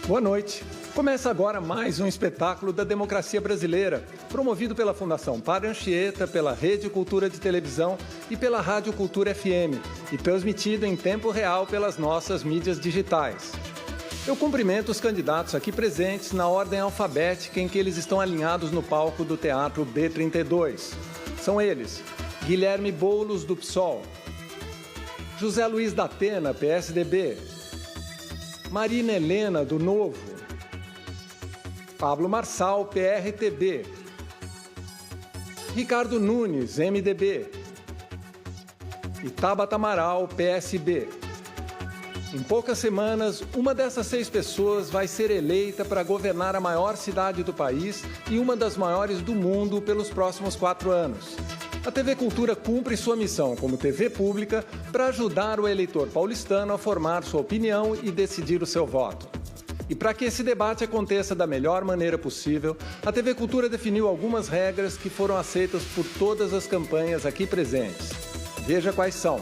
Boa noite. Começa agora mais um espetáculo da democracia brasileira, promovido pela Fundação Padre Anchieta, pela Rede Cultura de Televisão e pela Rádio Cultura FM, e transmitido em tempo real pelas nossas mídias digitais. Eu cumprimento os candidatos aqui presentes na ordem alfabética em que eles estão alinhados no palco do Teatro B32. São eles: Guilherme Boulos, do PSOL, José Luiz da Atena, PSDB, Marina Helena, do Novo, Pablo Marçal, PRTB, Ricardo Nunes, MDB e Tabata Amaral, PSB. Em poucas semanas, uma dessas 6 pessoas vai ser eleita para governar a maior cidade do país e uma das maiores do mundo pelos próximos 4 anos. A TV Cultura cumpre sua missão como TV pública para ajudar o eleitor paulistano a formar sua opinião e decidir o seu voto. E para que esse debate aconteça da melhor maneira possível, a TV Cultura definiu algumas regras que foram aceitas por todas as campanhas aqui presentes. Veja quais são.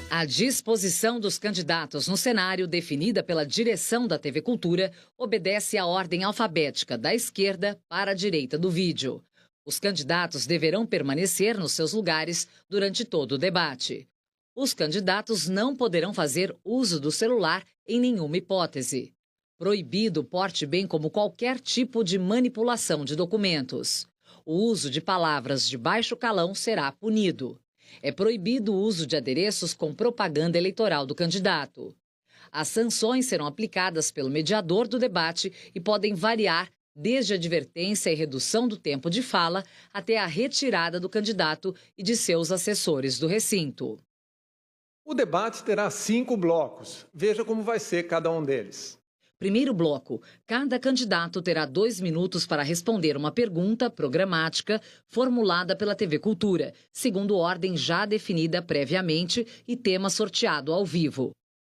A disposição dos candidatos no cenário, definida pela direção da TV Cultura, obedece à ordem alfabética da esquerda para a direita do vídeo. Os candidatos deverão permanecer nos seus lugares durante todo o debate. Os candidatos não poderão fazer uso do celular em nenhuma hipótese. Proibido o porte, bem como qualquer tipo de manipulação de documentos. O uso de palavras de baixo calão será punido. É proibido o uso de adereços com propaganda eleitoral do candidato. As sanções serão aplicadas pelo mediador do debate e podem variar desde a advertência e redução do tempo de fala até a retirada do candidato e de seus assessores do recinto. O debate terá 5 blocos. Veja como vai ser cada um deles. Primeiro bloco, cada candidato terá 2 minutos para responder uma pergunta programática formulada pela TV Cultura, segundo ordem já definida previamente e tema sorteado ao vivo.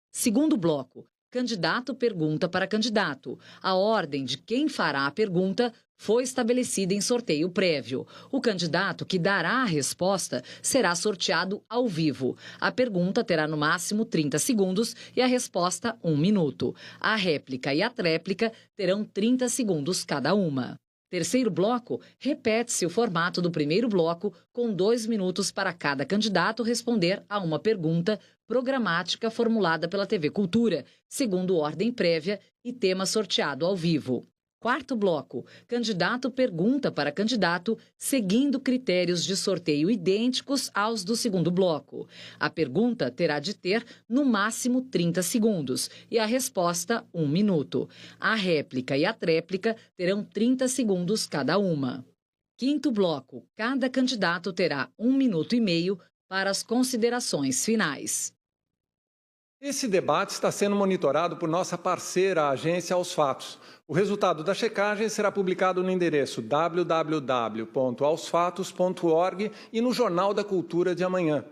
Segundo bloco, candidato pergunta para candidato. A ordem de quem fará a pergunta foi estabelecida em sorteio prévio. O candidato que dará a resposta será sorteado ao vivo. A pergunta terá no máximo 30 segundos e a resposta 1 minuto. A réplica e a tréplica terão 30 segundos cada uma. Terceiro bloco, repete-se o formato do primeiro bloco, com 2 minutos para cada candidato responder a uma pergunta programática formulada pela TV Cultura, segundo ordem prévia e tema sorteado ao vivo. Quarto bloco, candidato pergunta para candidato, seguindo critérios de sorteio idênticos aos do segundo bloco. A pergunta terá de ter, no máximo, 30 segundos e a resposta, 1 minuto. A réplica e a tréplica terão 30 segundos cada uma. Quinto bloco, cada candidato terá 1 minuto e meio para as considerações finais. Esse debate está sendo monitorado por nossa parceira, a agência Aos Fatos. O resultado da checagem será publicado no endereço www.aosfatos.org e no Jornal da Cultura de amanhã.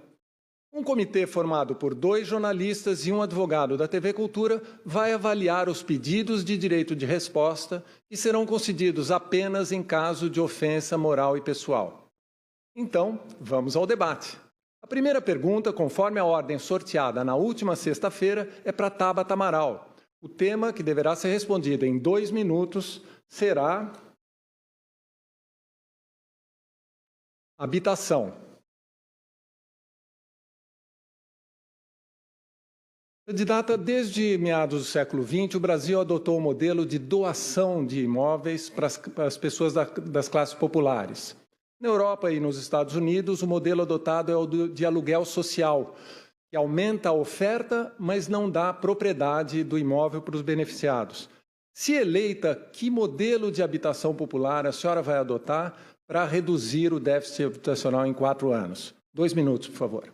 Um comitê formado por 2 jornalistas e um advogado da TV Cultura vai avaliar os pedidos de direito de resposta que serão concedidos apenas em caso de ofensa moral e pessoal. Então, vamos ao debate. A primeira pergunta, conforme a ordem sorteada na última sexta-feira, é para Tabata Amaral. O tema, que deverá ser respondido em 2 minutos, será habitação. Candidata, desde meados do século XX, o Brasil adotou o modelo de doação de imóveis para as pessoas das classes populares. Na Europa e nos Estados Unidos, o modelo adotado é o de aluguel social, que aumenta a oferta, mas não dá propriedade do imóvel para os beneficiados. Se eleita, que modelo de habitação popular a senhora vai adotar para reduzir o déficit habitacional em 4 anos? 2 minutos, por favor.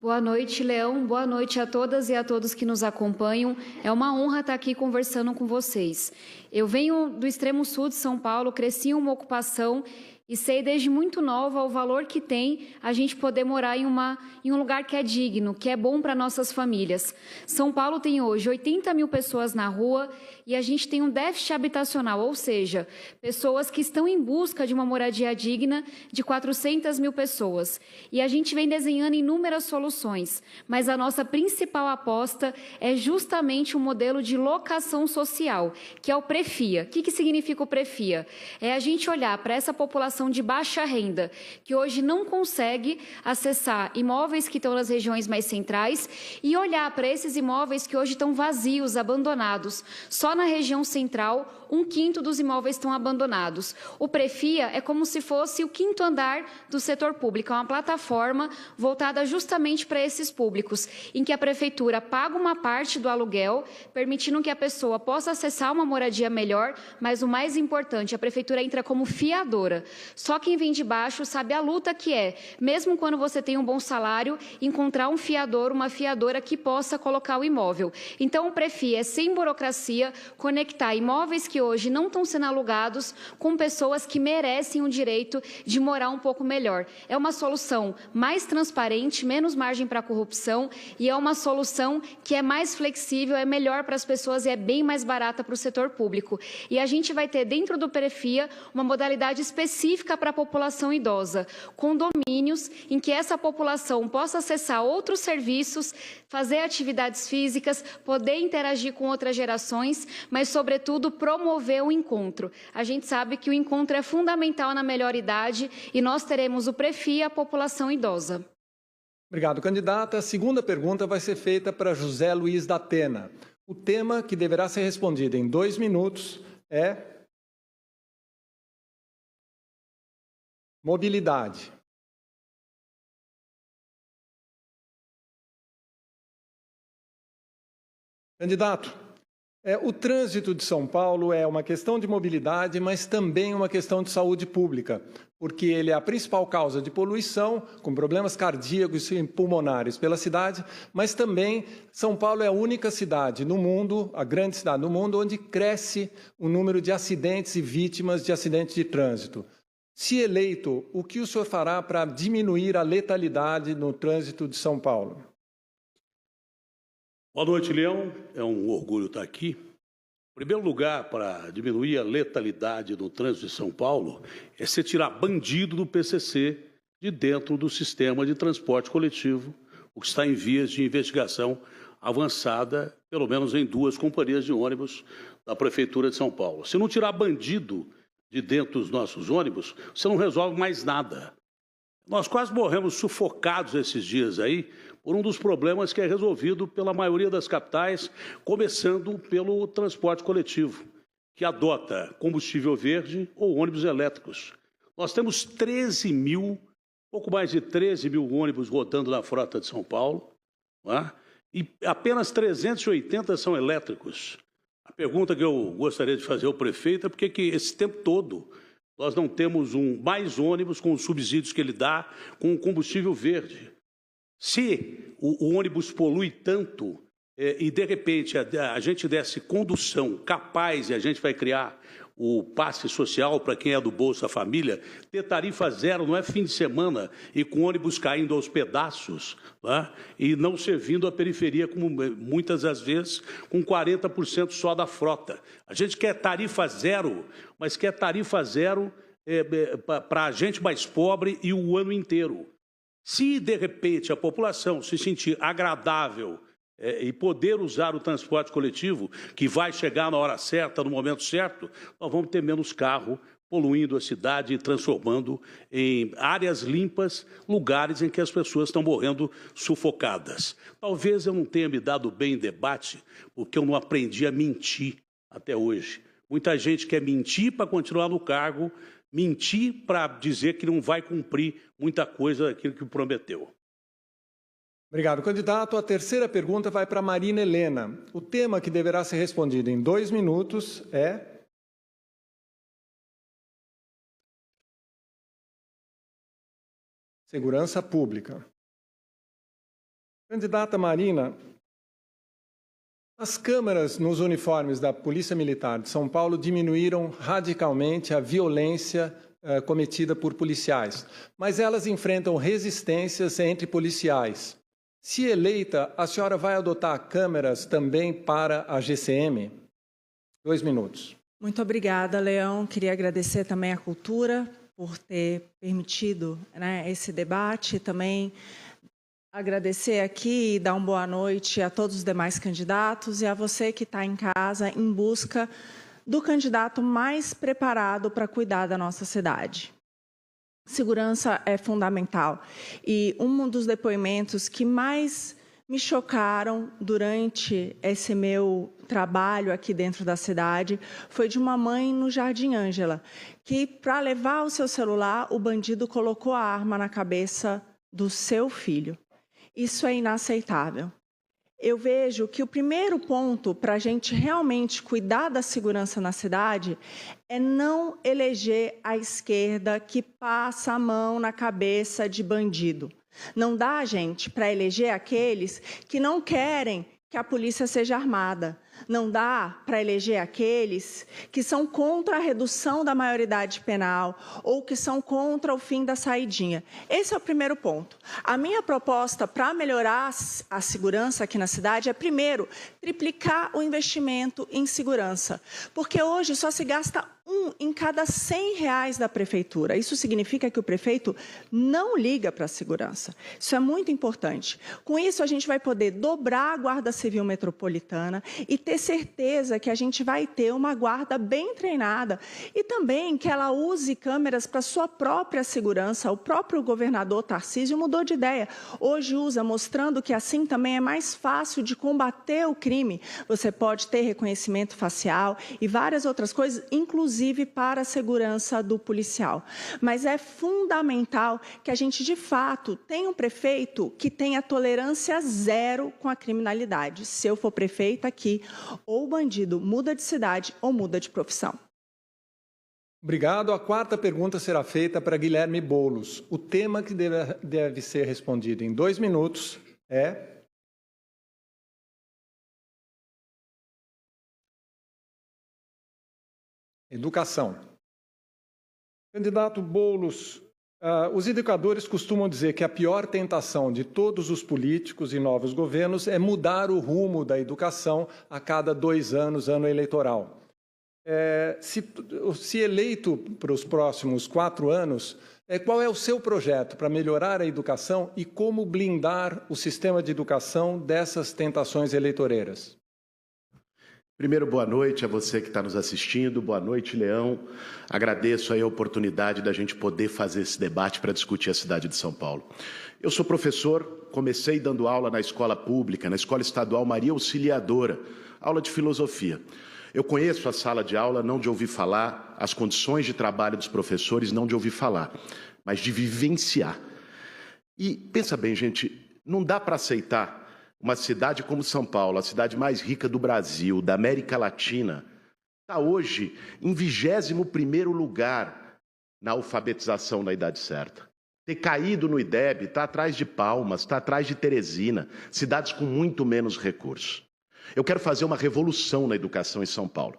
Boa noite, Leão. Boa noite a todas e a todos que nos acompanham. É uma honra estar aqui conversando com vocês. Eu venho do extremo sul de São Paulo, cresci em uma ocupação E sei desde muito nova o valor que tem a gente poder morar em um lugar que é digno, que é bom para nossas famílias. São Paulo tem hoje 80 mil pessoas na rua e a gente tem um déficit habitacional, ou seja, pessoas que estão em busca de uma moradia digna de 400 mil pessoas. E a gente vem desenhando inúmeras soluções, mas a nossa principal aposta é justamente um modelo de locação social, que é o Prefia. O que significa o Prefia? É a gente olhar para essa população de baixa renda, que hoje não consegue acessar imóveis que estão nas regiões mais centrais e olhar para esses imóveis que hoje estão vazios, abandonados. Só na região central, 1/5 dos imóveis estão abandonados. O Prefia é como se fosse o 5º andar do setor público, é uma plataforma voltada justamente para esses públicos, em que a prefeitura paga uma parte do aluguel, permitindo que a pessoa possa acessar uma moradia melhor, mas o mais importante, a prefeitura entra como fiadora. Só quem vem de baixo sabe a luta que é, mesmo quando você tem um bom salário, encontrar um fiador, uma fiadora que possa colocar o imóvel. Então, o Prefia é, sem burocracia, conectar imóveis que hoje não estão sendo alugados com pessoas que merecem o direito de morar um pouco melhor. É uma solução mais transparente, menos margem para corrupção e é uma solução que é mais flexível, é melhor para as pessoas e é bem mais barata para o setor público. E a gente vai ter dentro do Prefia uma modalidade específica para a população idosa, condomínios em que essa população possa acessar outros serviços, fazer atividades físicas, poder interagir com outras gerações, mas, sobretudo, promover o encontro. A gente sabe que o encontro é fundamental na melhor idade e nós teremos o Prefia, a população idosa. Obrigado, candidata. A segunda pergunta vai ser feita para José Luiz da Atena. O tema que deverá ser respondido em 2 minutos é mobilidade. Candidato, o trânsito de São Paulo é uma questão de mobilidade, mas também uma questão de saúde pública, porque ele é a principal causa de poluição, com problemas cardíacos e pulmonares pela cidade, mas também São Paulo é a única cidade no mundo, a grande cidade no mundo, onde cresce o número de acidentes e vítimas de acidentes de trânsito. Se eleito, o que o senhor fará para diminuir a letalidade no trânsito de São Paulo? Boa noite, Leão. É um orgulho estar aqui. Em primeiro lugar, para diminuir a letalidade no trânsito de São Paulo, é você tirar bandido do PCC de dentro do sistema de transporte coletivo, o que está em vias de investigação avançada, pelo menos em 2 companhias de ônibus da Prefeitura de São Paulo. Se não tirar bandido de dentro dos nossos ônibus, você não resolve mais nada. Nós quase morremos sufocados esses dias aí por um dos problemas que é resolvido pela maioria das capitais, começando pelo transporte coletivo, que adota combustível verde ou ônibus elétricos. Nós temos 13 mil, pouco mais de 13 mil ônibus rodando na frota de São Paulo, não é? E apenas 380 são elétricos. A pergunta que eu gostaria de fazer ao prefeito é por que esse tempo todo nós não temos mais ônibus com os subsídios que ele dá com o combustível verde. Se o ônibus polui tanto e, de repente, a gente desse condução capaz e a gente vai criar o passe social para quem é do Bolsa Família, ter tarifa zero, não é fim de semana, e com ônibus caindo aos pedaços, né? E não servindo a periferia, como muitas das vezes, com 40% só da frota. A gente quer tarifa zero, mas quer tarifa zero para a gente mais pobre e o ano inteiro. Se, de repente, a população se sentir agradável e poder usar o transporte coletivo, que vai chegar na hora certa, no momento certo, nós vamos ter menos carro poluindo a cidade e transformando em áreas limpas lugares em que as pessoas estão morrendo sufocadas. Talvez eu não tenha me dado bem em debate, porque eu não aprendi a mentir até hoje. Muita gente quer mentir para continuar no cargo, mentir para dizer que não vai cumprir muita coisa daquilo que prometeu. Obrigado, candidato. A terceira pergunta vai para Marina Helena. O tema que deverá ser respondido em 2 minutos é segurança pública. Candidata Marina, as câmeras nos uniformes da Polícia Militar de São Paulo diminuíram radicalmente a violência cometida por policiais, mas elas enfrentam resistências entre policiais. Se eleita, a senhora vai adotar câmeras também para a GCM? 2 minutos. Muito obrigada, Leão. Queria agradecer também à Cultura por ter permitido, esse debate. Também agradecer aqui e dar uma boa noite a todos os demais candidatos e a você que está em casa em busca do candidato mais preparado para cuidar da nossa cidade. Segurança é fundamental e um dos depoimentos que mais me chocaram durante esse meu trabalho aqui dentro da cidade foi de uma mãe no Jardim Ângela, que para levar o seu celular, o bandido colocou a arma na cabeça do seu filho. Isso é inaceitável. Eu vejo que o primeiro ponto para a gente realmente cuidar da segurança na cidade é não eleger a esquerda que passa a mão na cabeça de bandido. Não dá, gente, para eleger aqueles que não querem que a polícia seja armada. Não dá para eleger aqueles que são contra a redução da maioridade penal ou que são contra o fim da saidinha. Esse é o primeiro ponto. A minha proposta para melhorar a segurança aqui na cidade é, primeiro, triplicar o investimento em segurança. Porque hoje só se gasta R$1 em cada R$100 da prefeitura. Isso significa que o prefeito não liga para a segurança. Isso é muito importante. Com isso, a gente vai poder dobrar a Guarda Civil Metropolitana e ter certeza que a gente vai ter uma guarda bem treinada e também que ela use câmeras para sua própria segurança. O próprio governador Tarcísio mudou de ideia. Hoje usa, mostrando que assim também é mais fácil de combater o crime. Você pode ter reconhecimento facial e várias outras coisas, inclusive para a segurança do policial. Mas é fundamental que a gente, de fato, tenha um prefeito que tenha tolerância zero com a criminalidade. Se eu for prefeita aqui, ou o bandido muda de cidade ou muda de profissão. Obrigado. A 4ª pergunta será feita para Guilherme Boulos. O tema que deve ser respondido em 2 minutos é... Educação. Candidato Boulos, os educadores costumam dizer que a pior tentação de todos os políticos e novos governos é mudar o rumo da educação a cada 2 anos, ano eleitoral. Se eleito para os próximos 4 anos, qual é o seu projeto para melhorar a educação e como blindar o sistema de educação dessas tentações eleitoreiras? Primeiro, boa noite a você que está nos assistindo. Boa noite, Leão. Agradeço aí a oportunidade da gente poder fazer esse debate para discutir a cidade de São Paulo. Eu sou professor, comecei dando aula na escola pública, na Escola Estadual Maria Auxiliadora, aula de filosofia. Eu conheço a sala de aula, não de ouvir falar, as condições de trabalho dos professores, não de ouvir falar, mas de vivenciar. E pensa bem, gente, não dá para aceitar uma cidade como São Paulo, a cidade mais rica do Brasil, da América Latina, está hoje em 21º lugar na alfabetização na idade certa. Ter caído no IDEB, está atrás de Palmas, está atrás de Teresina, cidades com muito menos recursos. Eu quero fazer uma revolução na educação em São Paulo,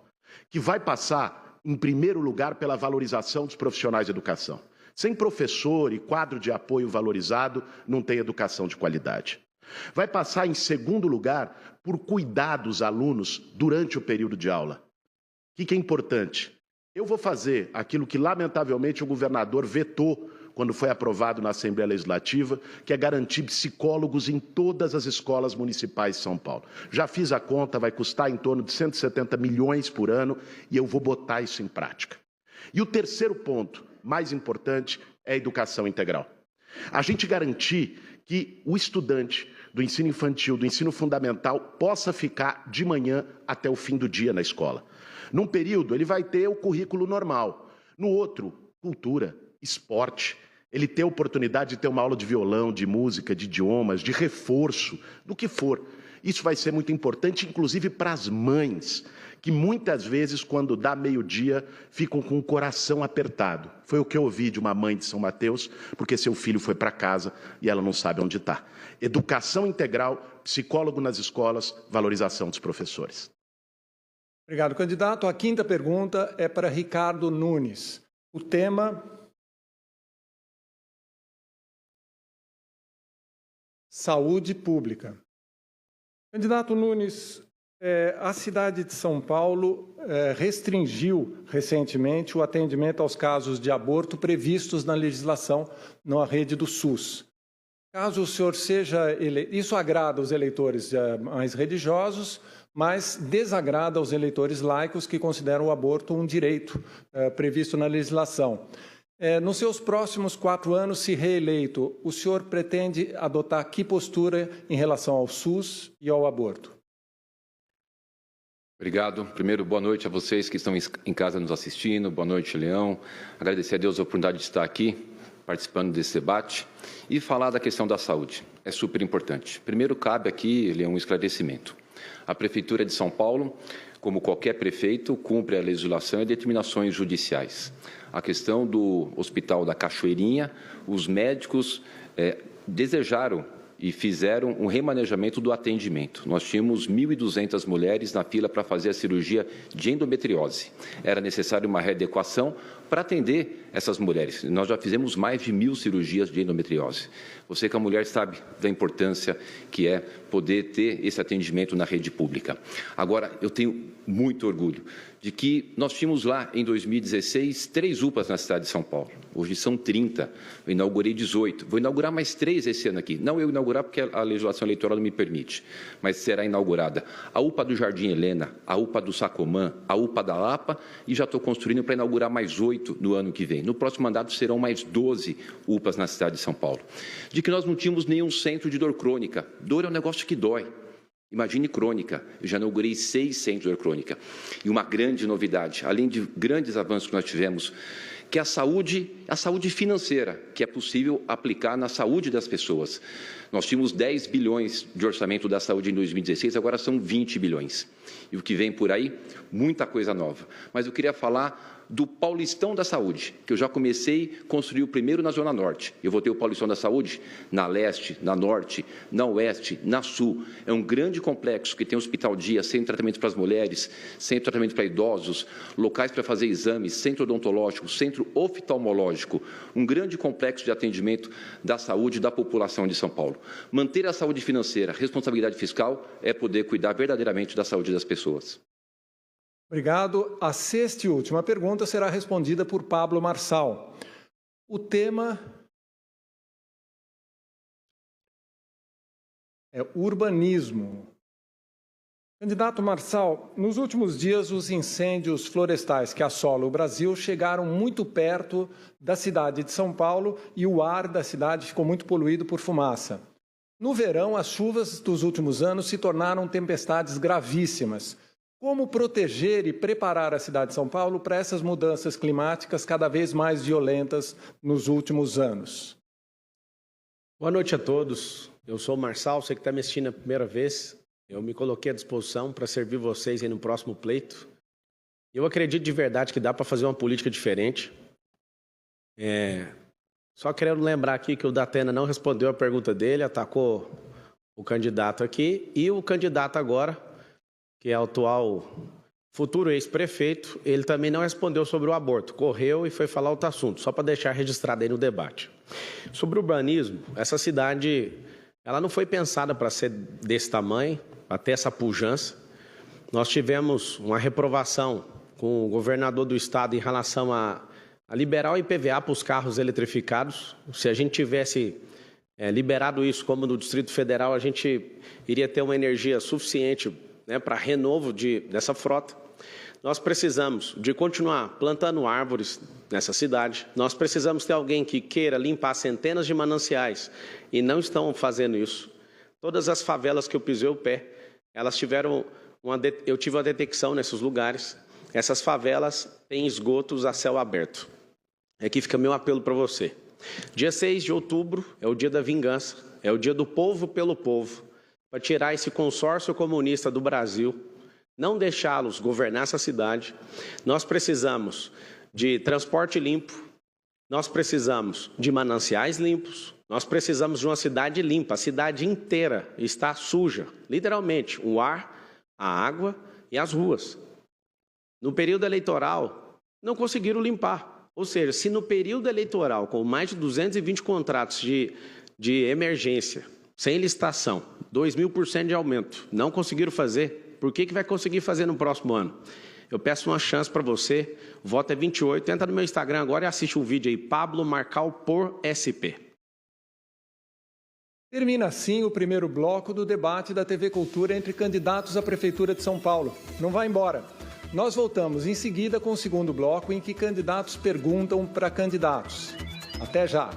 que vai passar, em primeiro lugar, pela valorização dos profissionais de educação. Sem professor e quadro de apoio valorizado, não tem educação de qualidade. Vai passar, em segundo lugar, por cuidar dos alunos durante o período de aula. O que é importante? Eu vou fazer aquilo que, lamentavelmente, o governador vetou quando foi aprovado na Assembleia Legislativa, que é garantir psicólogos em todas as escolas municipais de São Paulo. Já fiz a conta, vai custar em torno de 170 milhões por ano e eu vou botar isso em prática. E o terceiro ponto, mais importante, é a educação integral. A gente garantir que o estudante do ensino infantil, do ensino fundamental, possa ficar de manhã até o fim do dia na escola. Num período, ele vai ter o currículo normal. No outro, cultura, esporte. Ele ter a oportunidade de ter uma aula de violão, de música, de idiomas, de reforço, do que for. Isso vai ser muito importante, inclusive para as mães, que muitas vezes, quando dá meio-dia, ficam com o coração apertado. Foi o que eu ouvi de uma mãe de São Mateus, porque seu filho foi para casa e ela não sabe onde está. Educação integral, psicólogo nas escolas, valorização dos professores. Obrigado, candidato. A 5ª pergunta é para Ricardo Nunes. O tema: saúde pública. Candidato Nunes, a cidade de São Paulo restringiu recentemente o atendimento aos casos de aborto previstos na legislação na rede do SUS. Caso o senhor seja eleito, isso agrada os eleitores mais religiosos, mas desagrada aos eleitores laicos que consideram o aborto um direito previsto na legislação. Nos seus próximos 4 anos, se reeleito, o senhor pretende adotar que postura em relação ao SUS e ao aborto? Obrigado. Primeiro, boa noite a vocês que estão em casa nos assistindo. Boa noite, Leão. Agradecer a Deus a oportunidade de estar aqui, participando desse debate e falar da questão da saúde. É super importante. Primeiro, cabe aqui, Leão, um esclarecimento. A Prefeitura de São Paulo, como qualquer prefeito, cumpre a legislação e determinações judiciais. A questão do Hospital da Cachoeirinha, os médicos desejaram e fizeram um remanejamento do atendimento. Nós tínhamos 1.200 mulheres na fila para fazer a cirurgia de endometriose. Era necessário uma readequação para atender essas mulheres. Nós já fizemos mais de 1.000 cirurgias de endometriose. Você que é mulher sabe da importância que é poder ter esse atendimento na rede pública. Agora, eu tenho muito orgulho de que nós tínhamos lá, em 2016, 3 UPAs na cidade de São Paulo. Hoje são 30. Eu inaugurei 18. Vou inaugurar mais 3 esse ano aqui. Não eu inaugurar porque a legislação eleitoral não me permite, mas será inaugurada a UPA do Jardim Helena, a UPA do Sacomã, a UPA da Lapa, e já estou construindo para inaugurar mais 8 no ano que vem. No próximo mandato serão mais 12 UPAs na cidade de São Paulo. De que nós não tínhamos nenhum centro de dor crônica. Dor é um negócio que dói. Imagine crônica. Eu já inaugurei 6 centros de dor crônica. E uma grande novidade, além de grandes avanços que nós tivemos, que é a saúde financeira, que é possível aplicar na saúde das pessoas. Nós tínhamos 10 bilhões de orçamento da saúde em 2016, agora são 20 bilhões. E o que vem por aí, muita coisa nova. Mas eu queria falar do Paulistão da Saúde, que eu já comecei a construir o primeiro na Zona Norte. Eu vou ter o Paulistão da Saúde na Leste, na Norte, na Oeste, na Sul. É um grande complexo que tem hospital dia, centro de tratamento para as mulheres, centro de tratamento para idosos, locais para fazer exames, centro odontológico, centro oftalmológico, um grande complexo de atendimento da saúde da população de São Paulo. Manter a saúde financeira, responsabilidade fiscal, é poder cuidar verdadeiramente da saúde das pessoas. Obrigado. A 6ª e última pergunta será respondida por Pablo Marçal. O tema é urbanismo. Candidato Marçal, nos últimos dias os incêndios florestais que assolam o Brasil chegaram muito perto da cidade de São Paulo e o ar da cidade ficou muito poluído por fumaça. No verão, as chuvas dos últimos anos se tornaram tempestades gravíssimas. Como proteger e preparar a cidade de São Paulo para essas mudanças climáticas cada vez mais violentas nos últimos anos? Boa noite a todos. Eu sou o Marçal, você que está me assistindo a primeira vez. Eu me coloquei à disposição para servir vocês aí no próximo pleito. Eu acredito de verdade que dá para fazer uma política diferente. Só quero lembrar aqui que o Datena não respondeu a pergunta dele, atacou o candidato aqui e o candidato agora, que é o atual futuro ex-prefeito, ele também não respondeu sobre o aborto, correu e foi falar outro assunto, só para deixar registrado aí no debate. Sobre o urbanismo, essa cidade, ela não foi pensada para ser desse tamanho, para ter essa pujança. Nós tivemos uma reprovação com o governador do estado em relação a liberar o IPVA para os carros eletrificados. Se a gente tivesse liberado isso, como no Distrito Federal, a gente iria ter uma energia suficiente para renovo dessa frota. Nós precisamos de continuar plantando árvores nessa cidade. Nós precisamos ter alguém que queira limpar centenas de mananciais e não estão fazendo isso. Todas as favelas que eu pisei o pé, elas tiveram eu tive uma detecção nesses lugares. Essas favelas têm esgotos a céu aberto. Aqui fica meu apelo para você. Dia 6 de outubro é o dia da vingança, é o dia do povo pelo povo, para tirar esse consórcio comunista do Brasil, não deixá-los governar essa cidade. Nós precisamos de transporte limpo, nós precisamos de mananciais limpos, nós precisamos de uma cidade limpa. A cidade inteira está suja, literalmente, o ar, a água e as ruas. No período eleitoral, não conseguiram limpar. Ou seja, se no período eleitoral, com mais de 220 contratos de emergência, sem licitação, 2.000% de aumento, não conseguiram fazer, por que vai conseguir fazer no próximo ano? Eu peço uma chance para você, o voto é 28, entra no meu Instagram agora e assiste um vídeo aí, Pablo Marçal por SP. Termina assim o primeiro bloco do debate da TV Cultura entre candidatos à Prefeitura de São Paulo. Não vá embora. Nós voltamos em seguida com o segundo bloco em que candidatos perguntam para candidatos. Até já!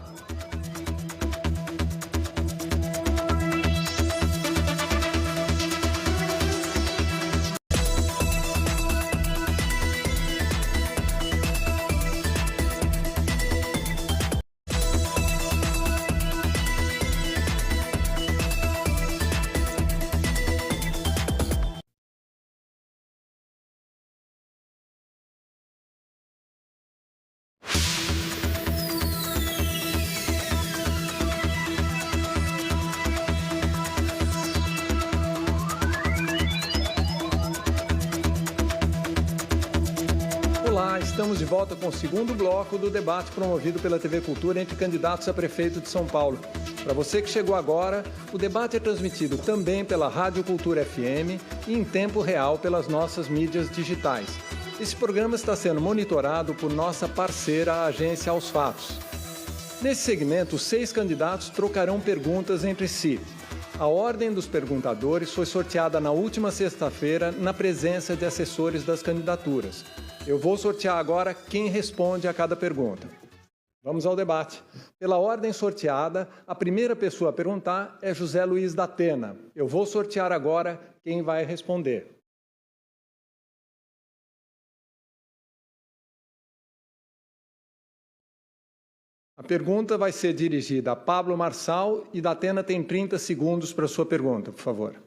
Estamos de volta com o segundo bloco do debate promovido pela TV Cultura entre candidatos a prefeito de São Paulo. Para você que chegou agora, o debate é transmitido também pela Rádio Cultura FM e em tempo real pelas nossas mídias digitais. Esse programa está sendo monitorado por nossa parceira, a agência Aos Fatos. Nesse segmento, os 6 candidatos trocarão perguntas entre si. A ordem dos perguntadores foi sorteada na última sexta-feira na presença de assessores das candidaturas. Eu vou sortear agora quem responde a cada pergunta. Vamos ao debate. Pela ordem sorteada, a primeira pessoa a perguntar é José Luiz da Atena. Eu vou sortear agora quem vai responder. A pergunta vai ser dirigida a Pablo Marçal e da Atena tem 30 segundos para a sua pergunta, por favor.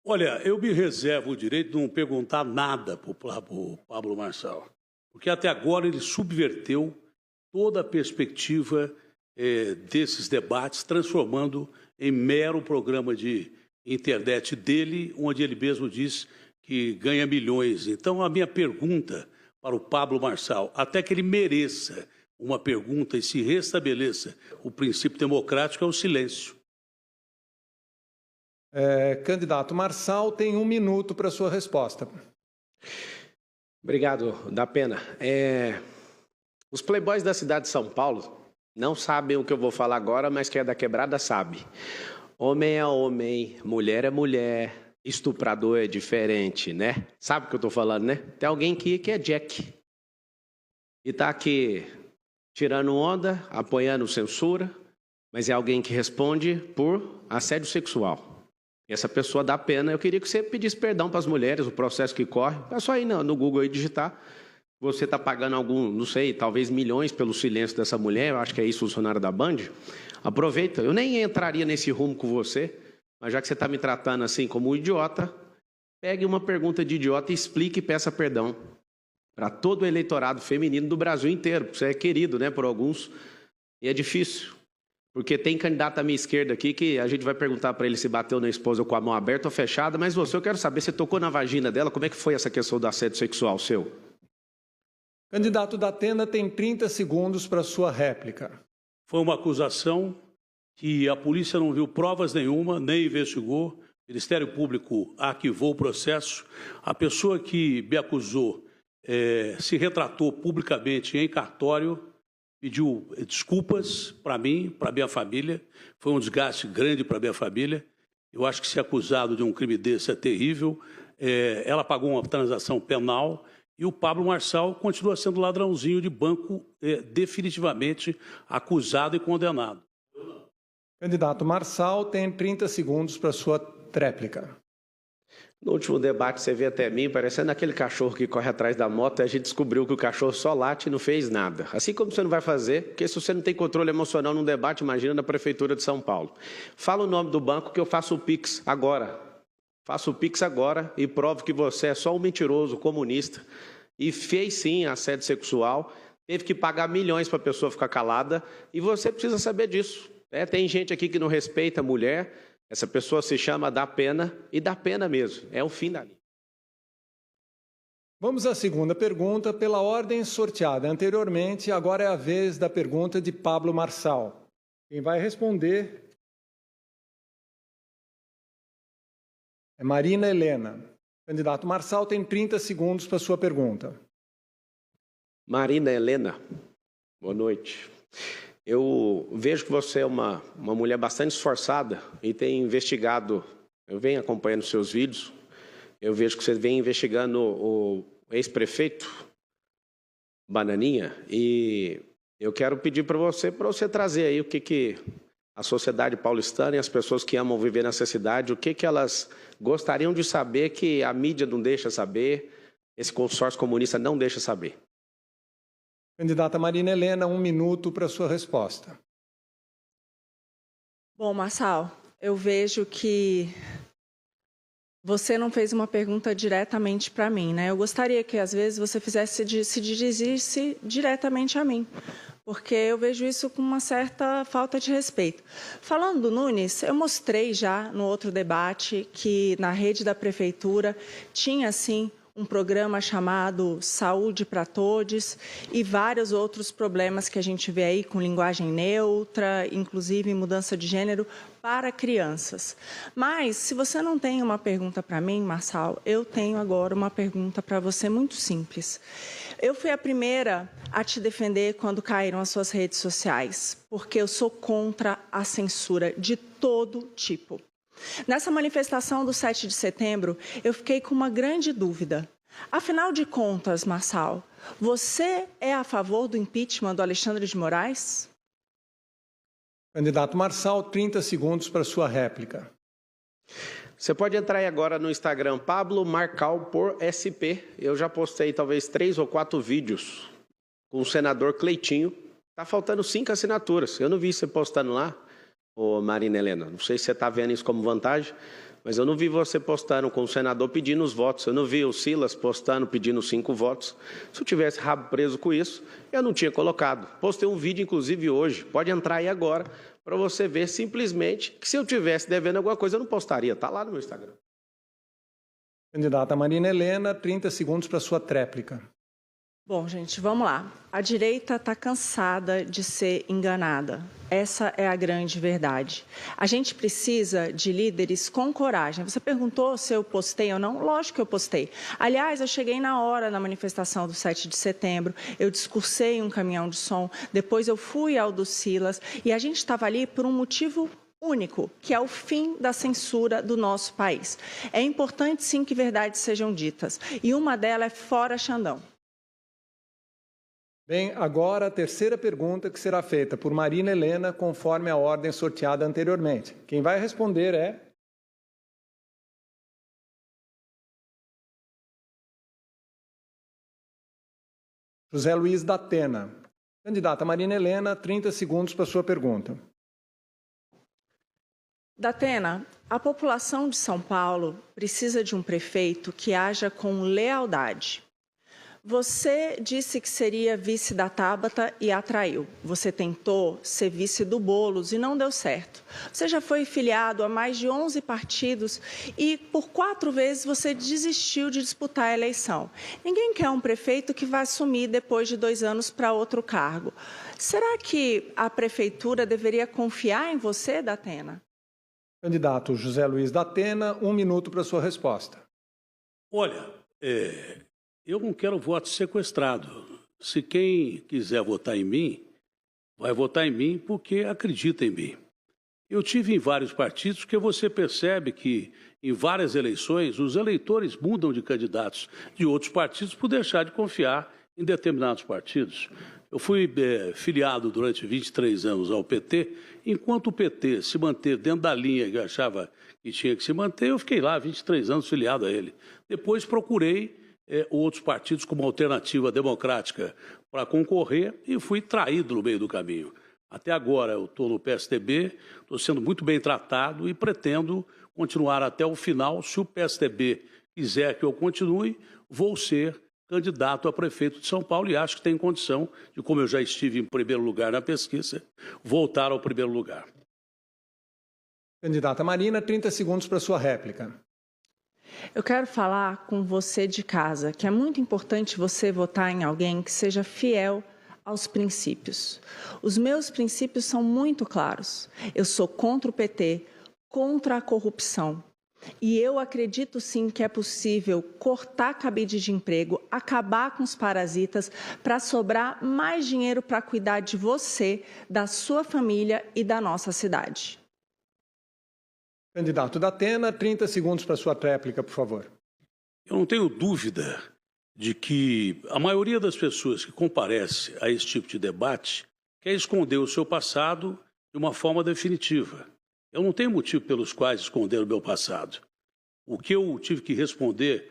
Olha, eu me reservo o direito de não perguntar nada para o Pablo Marçal, porque até agora ele subverteu toda a perspectiva desses debates, transformando em mero programa de internet dele, onde ele mesmo diz que ganha milhões. Então, a minha pergunta para o Pablo Marçal, até que ele mereça uma pergunta e se restabeleça o princípio democrático, é o silêncio. Candidato Marçal tem 1 minuto para sua resposta. Obrigado, da Pena. Os playboys da cidade de São Paulo não sabem o que eu vou falar agora, mas quem é da quebrada sabe. Homem é homem, mulher é mulher, estuprador é diferente, né? Sabe o que eu estou falando, né? Tem alguém aqui que é Jack. E está aqui tirando onda, apoiando censura, mas é alguém que responde por assédio sexual. Essa pessoa dá pena. Eu queria que você pedisse perdão para as mulheres, o processo que corre. É só ir no Google aí digitar. Você está pagando não sei, talvez milhões pelo silêncio dessa mulher. Eu acho que é isso, funcionário da Band. Aproveita. Eu nem entraria nesse rumo com você, mas já que você está me tratando assim como um idiota, pegue uma pergunta de idiota e explique e peça perdão para todo o eleitorado feminino do Brasil inteiro. Porque você é querido, né, por alguns. E é difícil. Porque tem candidato à minha esquerda aqui que a gente vai perguntar para ele se bateu na esposa com a mão aberta ou fechada, mas eu quero saber, você tocou na vagina dela, como é que foi essa questão do assédio sexual seu? Candidato da Atena tem 30 segundos para sua réplica. Foi uma acusação que a polícia não viu provas nenhuma, nem investigou. O Ministério Público arquivou o processo. A pessoa que me acusou se retratou publicamente em cartório, pediu desculpas para mim, para minha família. Foi um desgaste grande para minha família. Eu acho que ser acusado de um crime desse é terrível. Ela pagou uma transação penal e o Pablo Marçal continua sendo ladrãozinho de banco, definitivamente acusado e condenado. Candidato Marçal tem 30 segundos para sua tréplica. No último debate, você veio até mim, parecendo aquele cachorro que corre atrás da moto, e a gente descobriu que o cachorro só late e não fez nada. Assim como você não vai fazer, porque se você não tem controle emocional num debate, imagina na Prefeitura de São Paulo. Fala o nome do banco que eu faço o Pix agora. Faço o Pix agora e provo que você é só um mentiroso, comunista, e fez sim assédio sexual, teve que pagar milhões para a pessoa ficar calada, e você precisa saber disso. Tem gente aqui que não respeita a mulher. Essa pessoa se chama Da Pena, e dá pena mesmo. É o fim da linha. Vamos à segunda pergunta. Pela ordem sorteada anteriormente, agora é a vez da pergunta de Pablo Marçal. Quem vai responder é Marina Helena. Candidato Marçal tem 30 segundos para sua pergunta. Marina Helena, boa noite. Eu vejo que você é uma mulher bastante esforçada e tem investigado, eu venho acompanhando seus vídeos, eu vejo que você vem investigando o ex-prefeito Bananinha e eu quero pedir para você trazer aí o que a sociedade paulistana e as pessoas que amam viver nessa cidade, o que elas gostariam de saber que a mídia não deixa saber, esse consórcio comunista não deixa saber. Candidata Marina Helena, 1 minuto para sua resposta. Bom, Marçal, eu vejo que você não fez uma pergunta diretamente para mim, né? Eu gostaria que, às vezes, você se dirigisse diretamente a mim, porque eu vejo isso com uma certa falta de respeito. Falando do Nunes, eu mostrei já no outro debate que na rede da Prefeitura tinha, sim, um programa chamado Saúde para Todos e vários outros problemas que a gente vê aí com linguagem neutra, inclusive mudança de gênero para crianças. Mas, se você não tem uma pergunta para mim, Marçal, eu tenho agora uma pergunta para você muito simples. Eu fui a primeira a te defender quando caíram as suas redes sociais, porque eu sou contra a censura de todo tipo. Nessa manifestação do 7 de setembro, eu fiquei com uma grande dúvida. Afinal de contas, Marçal, você é a favor do impeachment do Alexandre de Moraes? Candidato Marçal, 30 segundos para sua réplica. Você pode entrar aí agora no Instagram, Pablo Marcal por SP. Eu já postei talvez 3 ou 4 vídeos com o senador Cleitinho. Tá faltando 5 assinaturas. Eu não vi você postando lá. Ô Marina Helena, não sei se você está vendo isso como vantagem, mas eu não vi você postando com o senador pedindo os votos. Eu não vi o Silas postando pedindo 5 votos. Se eu tivesse rabo preso com isso, eu não tinha colocado. Postei um vídeo, inclusive, hoje. Pode entrar aí agora para você ver simplesmente que se eu tivesse devendo alguma coisa, eu não postaria. Está lá no meu Instagram. Candidata Marina Helena, 30 segundos para sua tréplica. Bom, gente, vamos lá. A direita está cansada de ser enganada. Essa é a grande verdade. A gente precisa de líderes com coragem. Você perguntou se eu postei ou não? Lógico que eu postei. Aliás, eu cheguei na hora na manifestação do 7 de setembro, eu discursei em um caminhão de som, depois eu fui ao do Silas, e a gente estava ali por um motivo único, que é o fim da censura do nosso país. É importante, sim, que verdades sejam ditas. E uma delas é fora Xandão. Bem, agora a terceira pergunta que será feita por Marina Helena, conforme a ordem sorteada anteriormente. Quem vai responder é José Luiz da Atena. Candidata Marina Helena, 30 segundos para sua pergunta. Da Atena, a população de São Paulo precisa de um prefeito que haja com lealdade. Você disse que seria vice da Tabata e atraiu. Você tentou ser vice do Boulos e não deu certo. Você já foi filiado a mais de 11 partidos e por 4 vezes você desistiu de disputar a eleição. Ninguém quer um prefeito que vai assumir depois de 2 anos para outro cargo. Será que a prefeitura deveria confiar em você, da Atena? Candidato José Luiz da Atena, 1 minuto para sua resposta. Olha, eu não quero voto sequestrado. Se quem quiser votar em mim, vai votar em mim porque acredita em mim. Eu tive em vários partidos, porque você percebe que em várias eleições os eleitores mudam de candidatos de outros partidos por deixar de confiar em determinados partidos. Eu fui filiado durante 23 anos ao PT, enquanto o PT se manteve dentro da linha que eu achava que tinha que se manter, eu fiquei lá 23 anos filiado a ele. Depois procurei outros partidos como Alternativa Democrática para concorrer e fui traído no meio do caminho. Até agora eu estou no PSDB, estou sendo muito bem tratado e pretendo continuar até o final. Se o PSDB quiser que eu continue, vou ser candidato a prefeito de São Paulo e acho que tem condição de, como eu já estive em primeiro lugar na pesquisa, voltar ao primeiro lugar. Candidata Marina, 30 segundos para sua réplica. Eu quero falar com você de casa, que é muito importante você votar em alguém que seja fiel aos princípios. Os meus princípios são muito claros. Eu sou contra o PT, contra a corrupção. E eu acredito sim que é possível cortar cabide de emprego, acabar com os parasitas, para sobrar mais dinheiro para cuidar de você, da sua família e da nossa cidade. Candidato Datena, 30 segundos para sua réplica, por favor. Eu não tenho dúvida de que a maioria das pessoas que comparece a esse tipo de debate quer esconder o seu passado de uma forma definitiva. Eu não tenho motivo pelos quais esconder o meu passado. O que eu tive que responder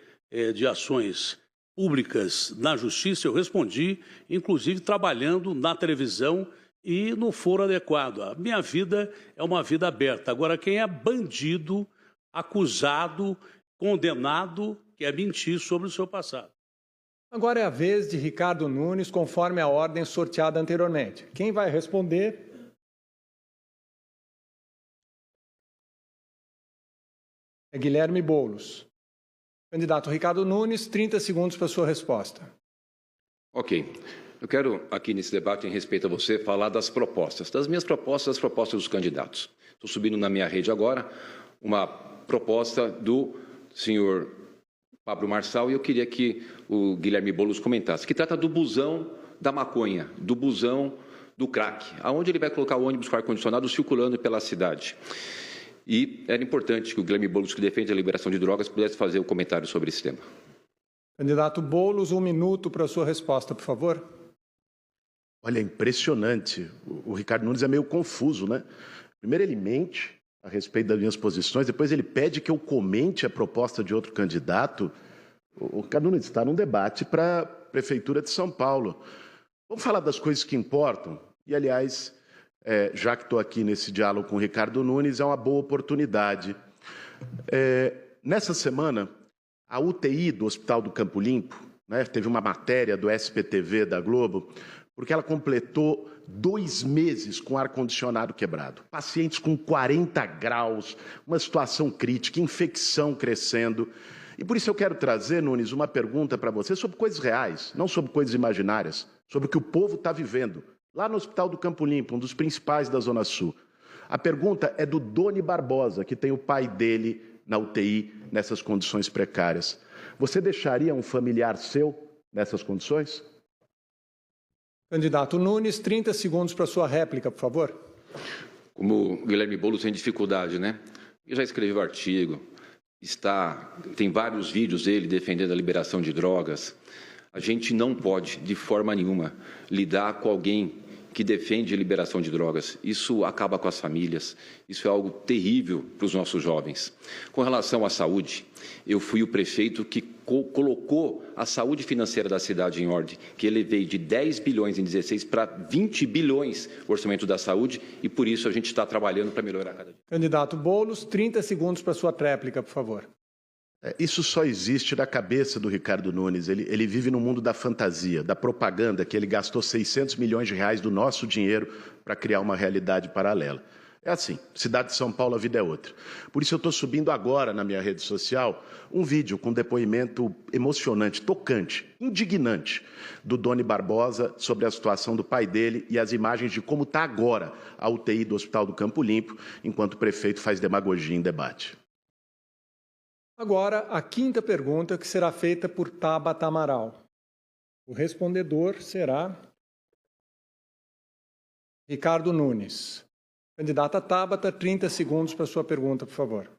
de ações públicas na justiça, eu respondi, inclusive trabalhando na televisão e no foro adequado. A minha vida é uma vida aberta. Agora, quem é bandido, acusado, condenado, quer mentir sobre o seu passado. Agora é a vez de Ricardo Nunes, conforme a ordem sorteada anteriormente. Quem vai responder? É Guilherme Boulos. Candidato Ricardo Nunes, 30 segundos para sua resposta. Ok. Eu quero, aqui nesse debate, em respeito a você, falar das propostas. Das minhas propostas, das propostas dos candidatos. Estou subindo na minha rede agora uma proposta do senhor Pablo Marçal e eu queria que o Guilherme Boulos comentasse, que trata do busão da maconha, do busão do crack, aonde ele vai colocar o ônibus com ar-condicionado circulando pela cidade. E era importante que o Guilherme Boulos, que defende a liberação de drogas, pudesse fazer um comentário sobre esse tema. Candidato Boulos, 1 minuto para a sua resposta, por favor. Olha, é impressionante. O Ricardo Nunes é meio confuso, né? Primeiro ele mente a respeito das minhas posições, depois ele pede que eu comente a proposta de outro candidato. O Ricardo Nunes está num debate para a Prefeitura de São Paulo. Vamos falar das coisas que importam? E, aliás, já que estou aqui nesse diálogo com o Ricardo Nunes, é uma boa oportunidade. Nessa semana, a UTI do Hospital do Campo Limpo, né, teve uma matéria do SPTV da Globo, porque ela completou 2 meses com ar-condicionado quebrado. Pacientes com 40 graus, uma situação crítica, infecção crescendo. E por isso eu quero trazer, Nunes, uma pergunta para você sobre coisas reais, não sobre coisas imaginárias, sobre o que o povo está vivendo. Lá no Hospital do Campo Limpo, um dos principais da Zona Sul. A pergunta é do Doni Barbosa, que tem o pai dele na UTI, nessas condições precárias. Você deixaria um familiar seu nessas condições? Candidato Nunes, 30 segundos para sua réplica, por favor. Como o Guilherme Boulos tem dificuldade, né? Ele já escreveu artigo, tem vários vídeos dele defendendo a liberação de drogas. A gente não pode, de forma nenhuma, lidar com alguém que defende a liberação de drogas. Isso acaba com as famílias, isso é algo terrível para os nossos jovens. Com relação à saúde, eu fui o prefeito que colocou a saúde financeira da cidade em ordem, que elevei de 10 bilhões em 16 para 20 bilhões o orçamento da saúde e por isso a gente está trabalhando para melhorar cada dia. Candidato Boulos, 30 segundos para sua réplica, por favor. Isso só existe na cabeça do Ricardo Nunes. Ele vive no mundo da fantasia, da propaganda, que ele gastou 600 milhões de reais do nosso dinheiro para criar uma realidade paralela. É assim, cidade de São Paulo, a vida é outra. Por isso eu estou subindo agora na minha rede social um vídeo com depoimento emocionante, tocante, indignante, do Doni Barbosa sobre a situação do pai dele e as imagens de como está agora a UTI do Hospital do Campo Limpo, enquanto o prefeito faz demagogia em debate. Agora, a 5ª pergunta, que será feita por Tabata Amaral. O respondedor será Ricardo Nunes. Candidata Tabata, 30 segundos para sua pergunta, por favor.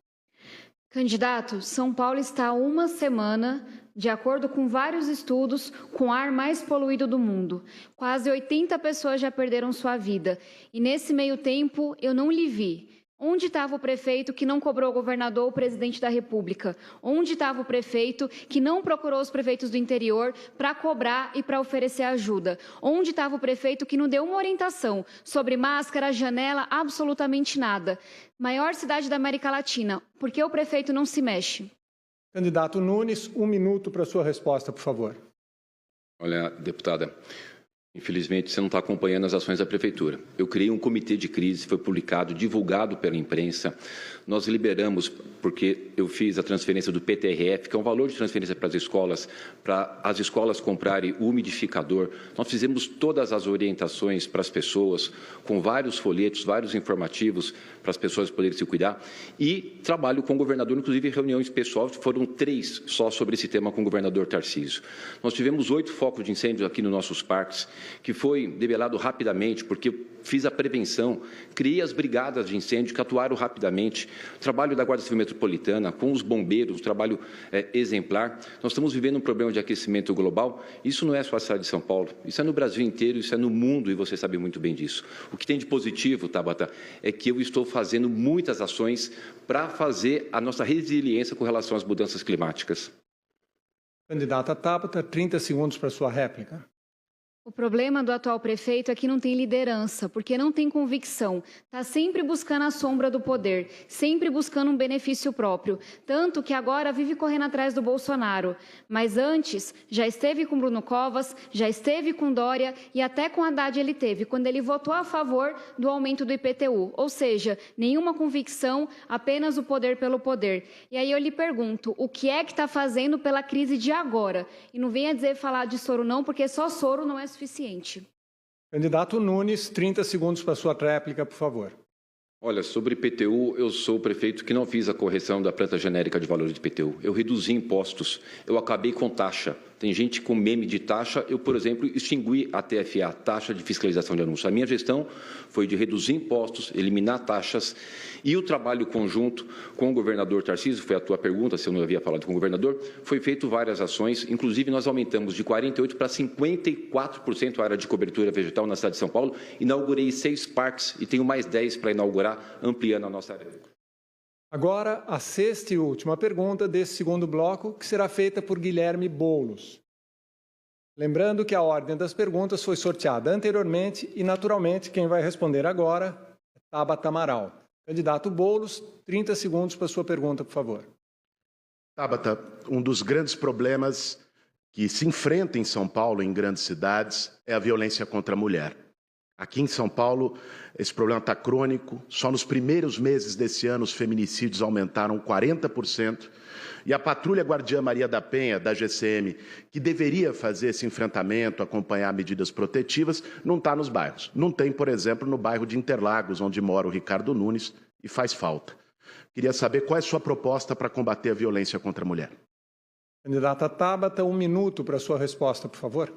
Candidato, São Paulo está há uma semana, de acordo com vários estudos, com o ar mais poluído do mundo. Quase 80 pessoas já perderam sua vida. E nesse meio tempo, eu não lhe vi. Onde estava o prefeito que não cobrou o governador ou o presidente da República? Onde estava o prefeito que não procurou os prefeitos do interior para cobrar e para oferecer ajuda? Onde estava o prefeito que não deu uma orientação sobre máscara, janela, absolutamente nada? Maior cidade da América Latina, por que o prefeito não se mexe? Candidato Nunes, 1 minuto para sua resposta, por favor. Olha, deputada, Infelizmente, você não está acompanhando as ações da Prefeitura. Eu criei um comitê de crise, foi publicado, divulgado pela imprensa. Nós liberamos, porque eu fiz a transferência do PTRF, que é um valor de transferência para as escolas comprarem o umidificador. Nós fizemos todas as orientações para as pessoas, com vários folhetos, vários informativos para as pessoas poderem se cuidar. E trabalho com o governador, inclusive reuniões pessoais, foram 3 só sobre esse tema com o governador Tarcísio. Nós tivemos 8 focos de incêndio aqui nos nossos parques, que foi debelado rapidamente, porque eu fiz a prevenção, criei as brigadas de incêndio que atuaram rapidamente, o trabalho da Guarda Civil Metropolitana, com os bombeiros, um trabalho exemplar. Nós estamos vivendo um problema de aquecimento global, isso não é só a cidade de São Paulo, isso é no Brasil inteiro, isso é no mundo, e você sabe muito bem disso. O que tem de positivo, Tabata, é que eu estou fazendo muitas ações para fazer a nossa resiliência com relação às mudanças climáticas. Candidata Tabata, 30 segundos para sua réplica. O problema do atual prefeito é que não tem liderança, porque não tem convicção. Está sempre buscando a sombra do poder, sempre buscando um benefício próprio. Tanto que agora vive correndo atrás do Bolsonaro. Mas antes, já esteve com Bruno Covas, já esteve com Dória e até com Haddad ele teve, quando ele votou a favor do aumento do IPTU. Ou seja, nenhuma convicção, apenas o poder pelo poder. E aí eu lhe pergunto, o que é que está fazendo pela crise de agora? E não venha dizer falar de soro não, porque só soro não é suficiente. Candidato Nunes, 30 segundos para sua réplica, por favor. Olha, sobre IPTU, eu sou o prefeito que não fiz a correção da planta genérica de valores de IPTU. Eu reduzi impostos, eu acabei com taxa. Tem gente com meme de taxa, eu, por exemplo, extingui a TFA, taxa de fiscalização de anúncio. A minha gestão foi de reduzir impostos, eliminar taxas, e o trabalho conjunto com o governador Tarcísio, foi a tua pergunta, se eu não havia falado com o governador, foi feito várias ações, inclusive nós aumentamos de 48% para 54% a área de cobertura vegetal na cidade de São Paulo, inaugurei 6 parques e tenho mais 10 para inaugurar, ampliando a nossa área. Agora, a 6ª e última pergunta desse segundo bloco, que será feita por Guilherme Boulos. Lembrando que a ordem das perguntas foi sorteada anteriormente e, naturalmente, quem vai responder agora é Tabata Amaral. Candidato Boulos, 30 segundos para sua pergunta, por favor. Tabata, um dos grandes problemas que se enfrenta em São Paulo, em grandes cidades, é a violência contra a mulher. Aqui em São Paulo, esse problema está crônico. Só nos primeiros meses desse ano, os feminicídios aumentaram 40%. E a Patrulha Guardiã Maria da Penha, da GCM, que deveria fazer esse enfrentamento, acompanhar medidas protetivas, não está nos bairros. Não tem, por exemplo, no bairro de Interlagos, onde mora o Ricardo Nunes, e faz falta. Queria saber qual é a sua proposta para combater a violência contra a mulher. Candidata Tabata, 1 minuto para sua resposta, por favor.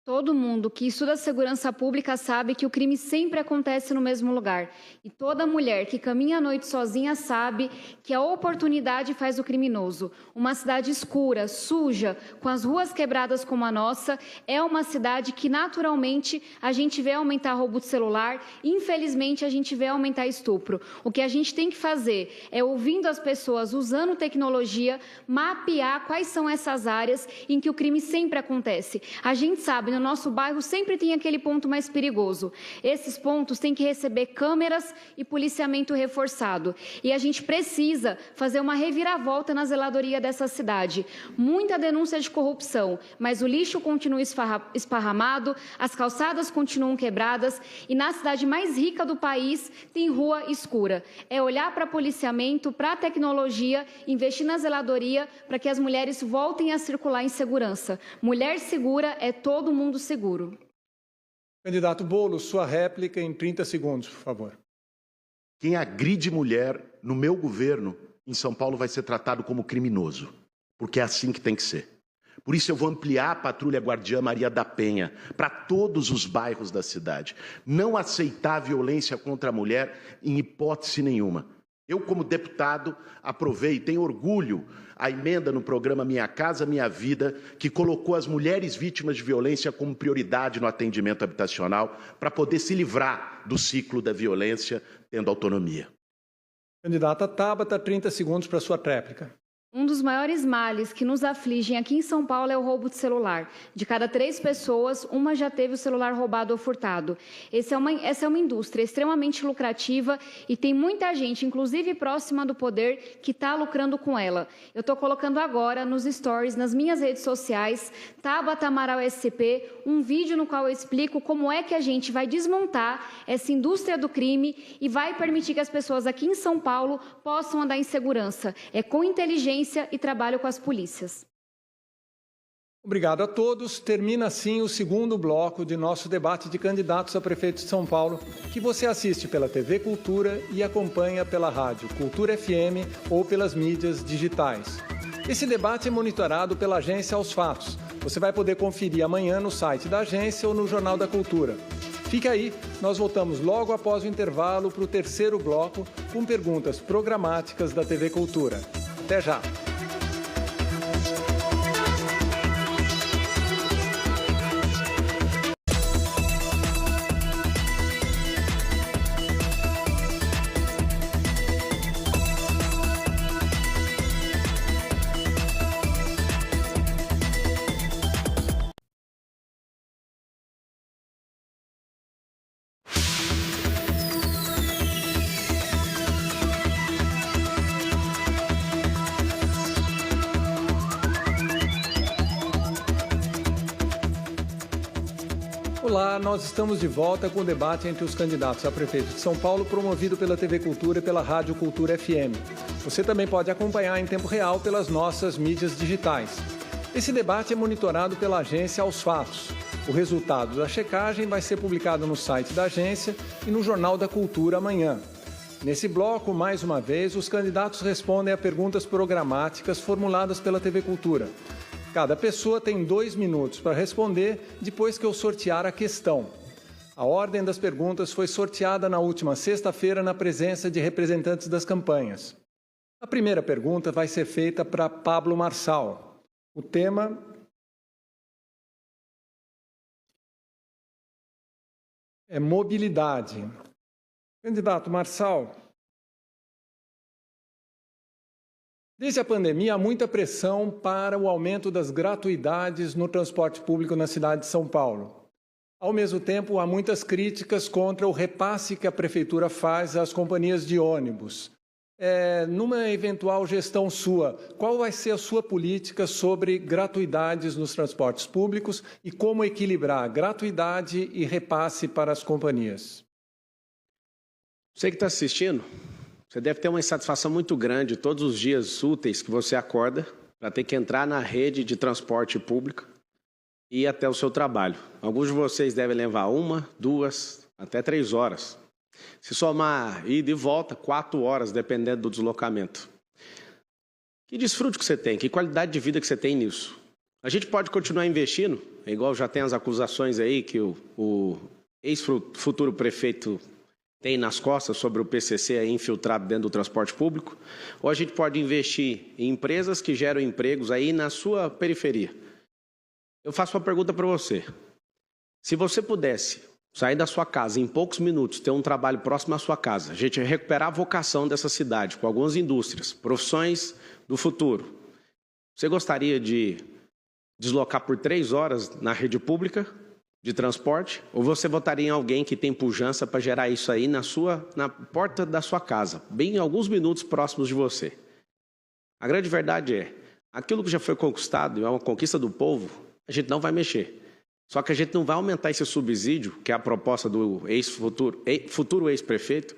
Todo mundo que estuda segurança pública sabe que o crime sempre acontece no mesmo lugar. E toda mulher que caminha à noite sozinha sabe que a oportunidade faz o criminoso. Uma cidade escura, suja, com as ruas quebradas como a nossa, é uma cidade que naturalmente a gente vê aumentar roubo de celular, infelizmente a gente vê aumentar estupro. O que a gente tem que fazer é, ouvindo as pessoas, usando tecnologia, mapear quais são essas áreas em que o crime sempre acontece. A gente sabe, no nosso bairro sempre tem aquele ponto mais perigoso. Esses pontos têm que receber câmeras e policiamento reforçado. E a gente precisa fazer uma reviravolta na zeladoria dessa cidade. Muita denúncia de corrupção, mas o lixo continua esparramado, as calçadas continuam quebradas e na cidade mais rica do país tem rua escura. É olhar para policiamento, para a tecnologia, investir na zeladoria para que as mulheres voltem a circular em segurança. Mulher segura é todo mundo seguro. Candidato Boulos, sua réplica em 30 segundos, por favor. Quem agride mulher no meu governo em São Paulo vai ser tratado como criminoso, porque é assim que tem que ser. Por isso eu vou ampliar a Patrulha Guardiã Maria da Penha para todos os bairros da cidade. Não aceitar a violência contra a mulher em hipótese nenhuma. Eu, como deputado, aprovei e tenho orgulho a emenda no programa Minha Casa Minha Vida, que colocou as mulheres vítimas de violência como prioridade no atendimento habitacional, para poder se livrar do ciclo da violência, tendo autonomia. Candidata Tabata, 30 segundos para sua réplica. Um dos maiores males que nos afligem aqui em São Paulo é o roubo de celular. De cada 3 pessoas, uma já teve o celular roubado ou furtado. Essa é uma indústria extremamente lucrativa e tem muita gente, inclusive próxima do poder, que está lucrando com ela. Eu estou colocando agora nos stories, nas minhas redes sociais, Tabata Amaral SCP, um vídeo no qual eu explico como é que a gente vai desmontar essa indústria do crime e vai permitir que as pessoas aqui em São Paulo possam andar em segurança. É com inteligência e trabalho com as polícias. Obrigado a todos. Termina assim o segundo bloco de nosso debate de candidatos a prefeito de São Paulo, que você assiste pela TV Cultura e acompanha pela rádio Cultura FM ou pelas mídias digitais. Esse debate é monitorado pela agência Aos Fatos. Você vai poder conferir amanhã no site da agência ou no Jornal da Cultura. Fica aí, nós voltamos logo após o intervalo para o terceiro bloco com perguntas programáticas da TV Cultura. Até já! Olá, nós estamos de volta com o debate entre os candidatos a prefeito de São Paulo, promovido pela TV Cultura e pela Rádio Cultura FM. Você também pode acompanhar em tempo real pelas nossas mídias digitais. Esse debate é monitorado pela agência Aos Fatos. O resultado da checagem vai ser publicado no site da agência e no Jornal da Cultura amanhã. Nesse bloco, mais uma vez, os candidatos respondem a perguntas programáticas formuladas pela TV Cultura. Cada pessoa tem 2 minutos para responder depois que eu sortear a questão. A ordem das perguntas foi sorteada na última sexta-feira na presença de representantes das campanhas. A primeira pergunta vai ser feita para Pablo Marçal. O tema é mobilidade. Candidato Marçal, desde a pandemia, há muita pressão para o aumento das gratuidades no transporte público na cidade de São Paulo. Ao mesmo tempo, há muitas críticas contra o repasse que a Prefeitura faz às companhias de ônibus. Numa eventual gestão sua, qual vai ser a sua política sobre gratuidades nos transportes públicos e como equilibrar gratuidade e repasse para as companhias? Você que está assistindo, você deve ter uma insatisfação muito grande todos os dias úteis que você acorda para ter que entrar na rede de transporte público e ir até o seu trabalho. Alguns de vocês devem levar 1, 2, até 3 horas. Se somar ida e volta, 4 horas, dependendo do deslocamento. Que desfrute que você tem, que qualidade de vida que você tem nisso. A gente pode continuar investindo, igual já tem as acusações aí que o ex-futuro prefeito tem nas costas sobre o PCC aí infiltrado dentro do transporte público, ou a gente pode investir em empresas que geram empregos aí na sua periferia. Eu faço uma pergunta para você. Se você pudesse sair da sua casa em poucos minutos, ter um trabalho próximo à sua casa, a gente recuperar a vocação dessa cidade com algumas indústrias, profissões do futuro, você gostaria de deslocar por 3 horas na rede pública de transporte, ou você votaria em alguém que tem pujança para gerar isso aí na porta da sua casa, bem em alguns minutos próximos de você? A grande verdade é, aquilo que já foi conquistado, é uma conquista do povo, a gente não vai mexer. Só que a gente não vai aumentar esse subsídio, que é a proposta do futuro ex-prefeito,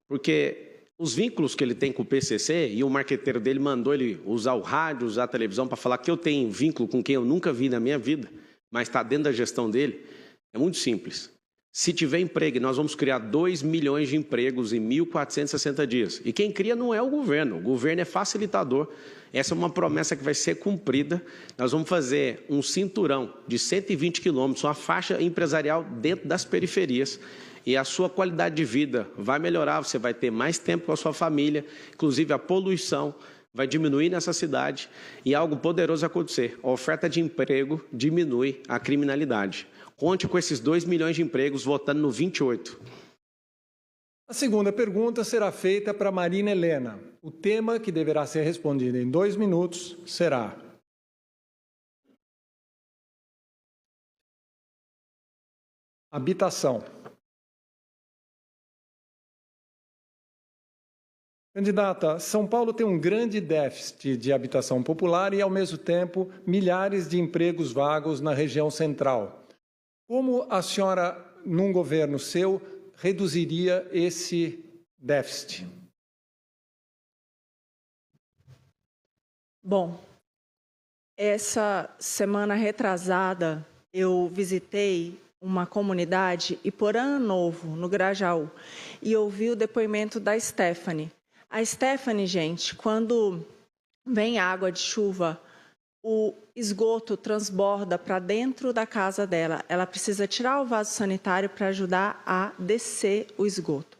porque os vínculos que ele tem com o PCC, e o marqueteiro dele mandou ele usar o rádio, usar a televisão para falar que eu tenho vínculo com quem eu nunca vi na minha vida, mas está dentro da gestão dele, é muito simples. Se tiver emprego, nós vamos criar 2 milhões de empregos em 1.460 dias. E quem cria não é o governo é facilitador. Essa é uma promessa que vai ser cumprida. Nós vamos fazer um cinturão de 120 quilômetros, uma faixa empresarial dentro das periferias. E a sua qualidade de vida vai melhorar, você vai ter mais tempo com a sua família, inclusive a poluição vai diminuir nessa cidade e algo poderoso vai acontecer. A oferta de emprego diminui a criminalidade. Conte com esses 2 milhões de empregos votando no 28. A segunda pergunta será feita para Marina Helena. O tema que deverá ser respondido em 2 minutos será: habitação. Candidata, São Paulo tem um grande déficit de habitação popular e, ao mesmo tempo, milhares de empregos vagos na região central. Como a senhora, num governo seu, reduziria esse déficit? Bom, essa semana retrasada eu visitei uma comunidade, Iporã Novo, no Grajaú, e ouvi o depoimento da Stephanie. A Stephanie, gente, quando vem água de chuva, o esgoto transborda para dentro da casa dela. Ela precisa tirar o vaso sanitário para ajudar a descer o esgoto.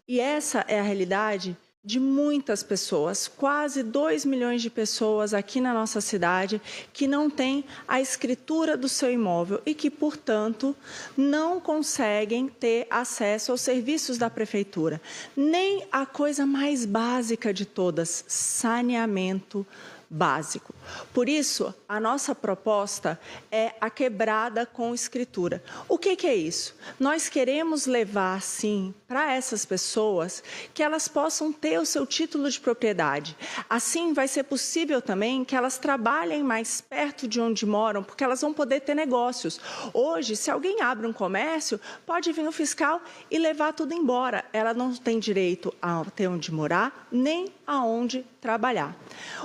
E essa é a realidade de muitas pessoas, quase 2 milhões de pessoas aqui na nossa cidade que não têm a escritura do seu imóvel e que, portanto, não conseguem ter acesso aos serviços da prefeitura. Nem a coisa mais básica de todas, saneamento básico. Por isso, a nossa proposta é a quebrada com escritura. O que é isso? Nós queremos levar, sim, para essas pessoas que elas possam ter o seu título de propriedade. Assim, vai ser possível também que elas trabalhem mais perto de onde moram, porque elas vão poder ter negócios. Hoje, se alguém abre um comércio, pode vir o fiscal e levar tudo embora. Ela não tem direito a ter onde morar, nem aonde trabalhar.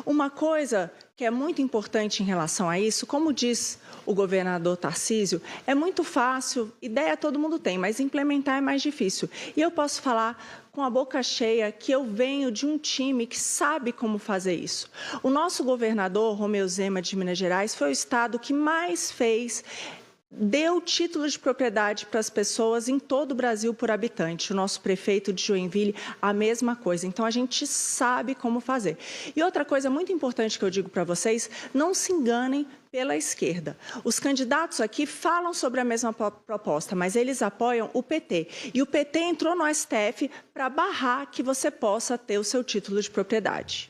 Uma coisa que é muito importante em relação a isso, como diz o governador Tarcísio, é muito fácil, ideia todo mundo tem, mas implementar é mais difícil. E eu posso falar com a boca cheia que eu venho de um time que sabe como fazer isso. O nosso governador, Romeu Zema, de Minas Gerais, foi o estado que mais deu título de propriedade para as pessoas em todo o Brasil por habitante. O nosso prefeito de Joinville, a mesma coisa. Então, a gente sabe como fazer. E outra coisa muito importante que eu digo para vocês, não se enganem pela esquerda. Os candidatos aqui falam sobre a mesma proposta, mas eles apoiam o PT. E o PT entrou no STF para barrar que você possa ter o seu título de propriedade.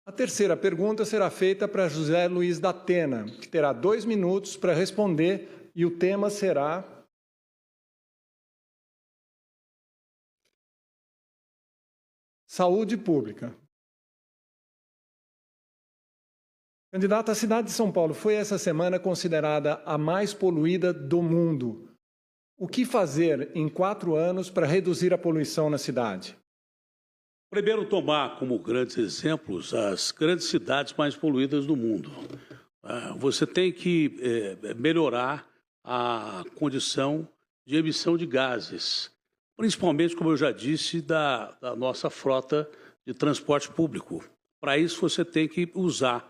A terceira pergunta será feita para José Luiz da Atena, que terá 2 minutos para responder, e o tema será: saúde pública. Candidata, a cidade de São Paulo foi essa semana considerada a mais poluída do mundo. O que fazer em 4 anos para reduzir a poluição na cidade? Primeiro, tomar como grandes exemplos as grandes cidades mais poluídas do mundo. Você tem que melhorar a condição de emissão de gases, principalmente, como eu já disse, da nossa frota de transporte público. Para isso, você tem que usar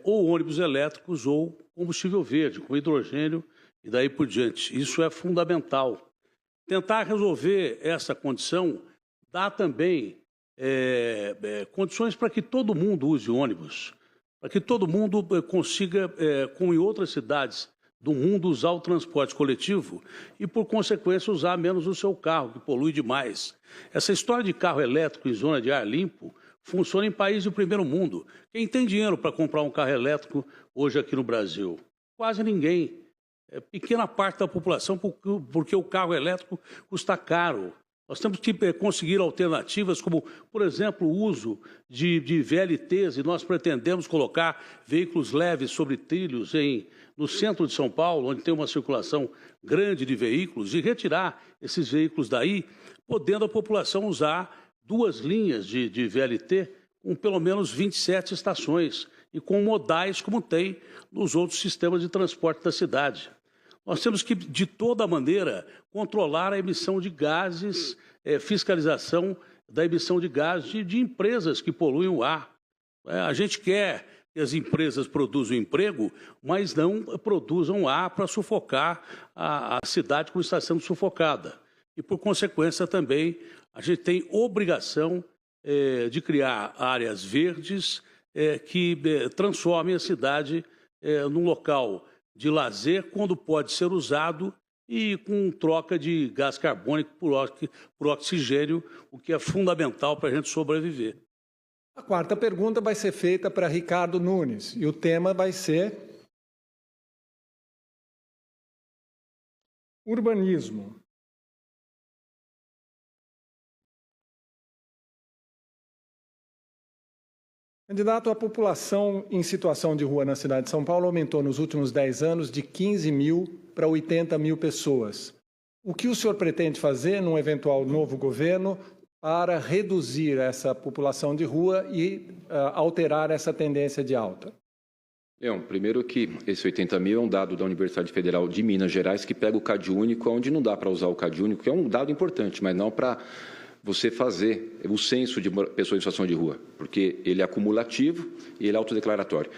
ou ônibus elétricos ou combustível verde, com hidrogênio e daí por diante. Isso é fundamental. Tentar resolver essa condição dá também condições para que todo mundo use ônibus, para que todo mundo consiga, como em outras cidades do mundo, usar o transporte coletivo e, por consequência, usar menos o seu carro, que polui demais. Essa história de carro elétrico em zona de ar limpo funciona em países do primeiro mundo. Quem tem dinheiro para comprar um carro elétrico hoje aqui no Brasil? Quase ninguém. Pequena parte da população, porque o carro elétrico custa caro. Nós temos que conseguir alternativas como, por exemplo, o uso de VLTs, e nós pretendemos colocar veículos leves sobre trilhos no centro de São Paulo, onde tem uma circulação grande de veículos, e retirar esses veículos daí, podendo a população usar 2 linhas de VLT com pelo menos 27 estações e com modais como tem nos outros sistemas de transporte da cidade. Nós temos que, de toda maneira, controlar a emissão de gases, fiscalização da emissão de gases de empresas que poluem o ar. A gente quer que as empresas produzam emprego, mas não produzam ar para sufocar a cidade como está sendo sufocada. E, por consequência, também, a gente tem obrigação de criar áreas verdes que transformem a cidade num local de lazer, quando pode ser usado e com troca de gás carbônico por oxigênio, o que é fundamental para a gente sobreviver. A quarta pergunta vai ser feita para Ricardo Nunes e o tema vai ser urbanismo. Candidato, a população em situação de rua na cidade de São Paulo aumentou nos últimos 10 anos de 15 mil para 80 mil pessoas. O que o senhor pretende fazer num eventual novo governo para reduzir essa população de rua e alterar essa tendência de alta? Leão, primeiro que esse 80 mil é um dado da Universidade Federal de Minas Gerais que pega o CAD único, onde não dá para usar o CAD único, que é um dado importante, mas não para você fazer o censo de pessoas em situação de rua, porque ele é acumulativo e ele é autodeclaratório.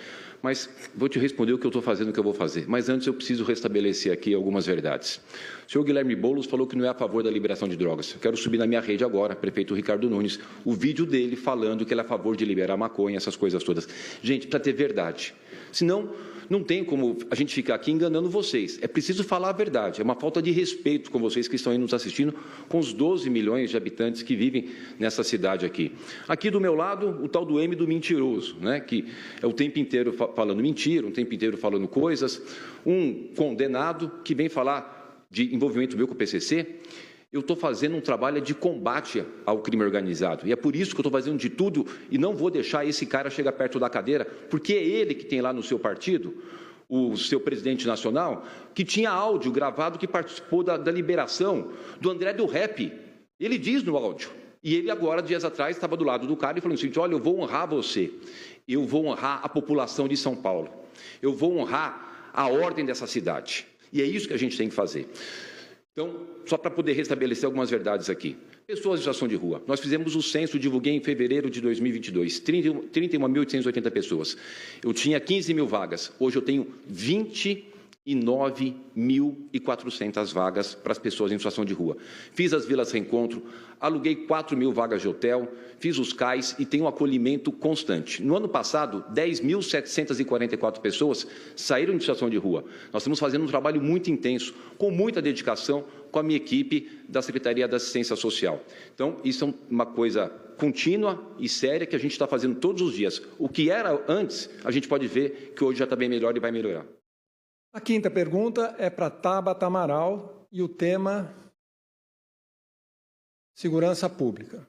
Mas vou te responder o que eu estou fazendo, o que eu vou fazer. Mas antes eu preciso restabelecer aqui algumas verdades. O senhor Guilherme Boulos falou que não é a favor da liberação de drogas. Eu quero subir na minha rede agora, prefeito Ricardo Nunes, o vídeo dele falando que ele é a favor de liberar maconha, essas coisas todas. Gente, para ter verdade. Senão, não tem como a gente ficar aqui enganando vocês. É preciso falar a verdade. É uma falta de respeito com vocês que estão aí nos assistindo, com os 12 milhões de habitantes que vivem nessa cidade aqui. Aqui do meu lado, o tal do M do mentiroso, né? Que é o tempo inteiro falando mentira, o tempo inteiro falando coisas. Um condenado que vem falar de envolvimento meu com o PCC. Eu estou fazendo um trabalho de combate ao crime organizado. E é por isso que eu estou fazendo de tudo e não vou deixar esse cara chegar perto da cadeira, porque é ele que tem lá no seu partido, o seu presidente nacional, que tinha áudio gravado que participou da liberação do André do Rap. Ele diz no áudio. E ele agora, dias atrás, estava do lado do cara e falou assim, olha, eu vou honrar você. Eu vou honrar a população de São Paulo. Eu vou honrar a ordem dessa cidade. E é isso que a gente tem que fazer. Então, só para poder restabelecer algumas verdades aqui. Pessoas em situação de rua. Nós fizemos o censo, divulguei em fevereiro de 2022, 31.880 pessoas. Eu tinha 15 mil vagas, hoje eu tenho 29.400 vagas para as pessoas em situação de rua. Fiz as vilas reencontro, aluguei 4 mil vagas de hotel, fiz os CAIs e tenho um acolhimento constante. No ano passado, 10.744 pessoas saíram de situação de rua. Nós estamos fazendo um trabalho muito intenso, com muita dedicação, com a minha equipe da Secretaria da Assistência Social. Então, isso é uma coisa contínua e séria que a gente está fazendo todos os dias. O que era antes, a gente pode ver que hoje já está bem melhor e vai melhorar. A quinta pergunta é para Tabata Amaral e o tema segurança pública.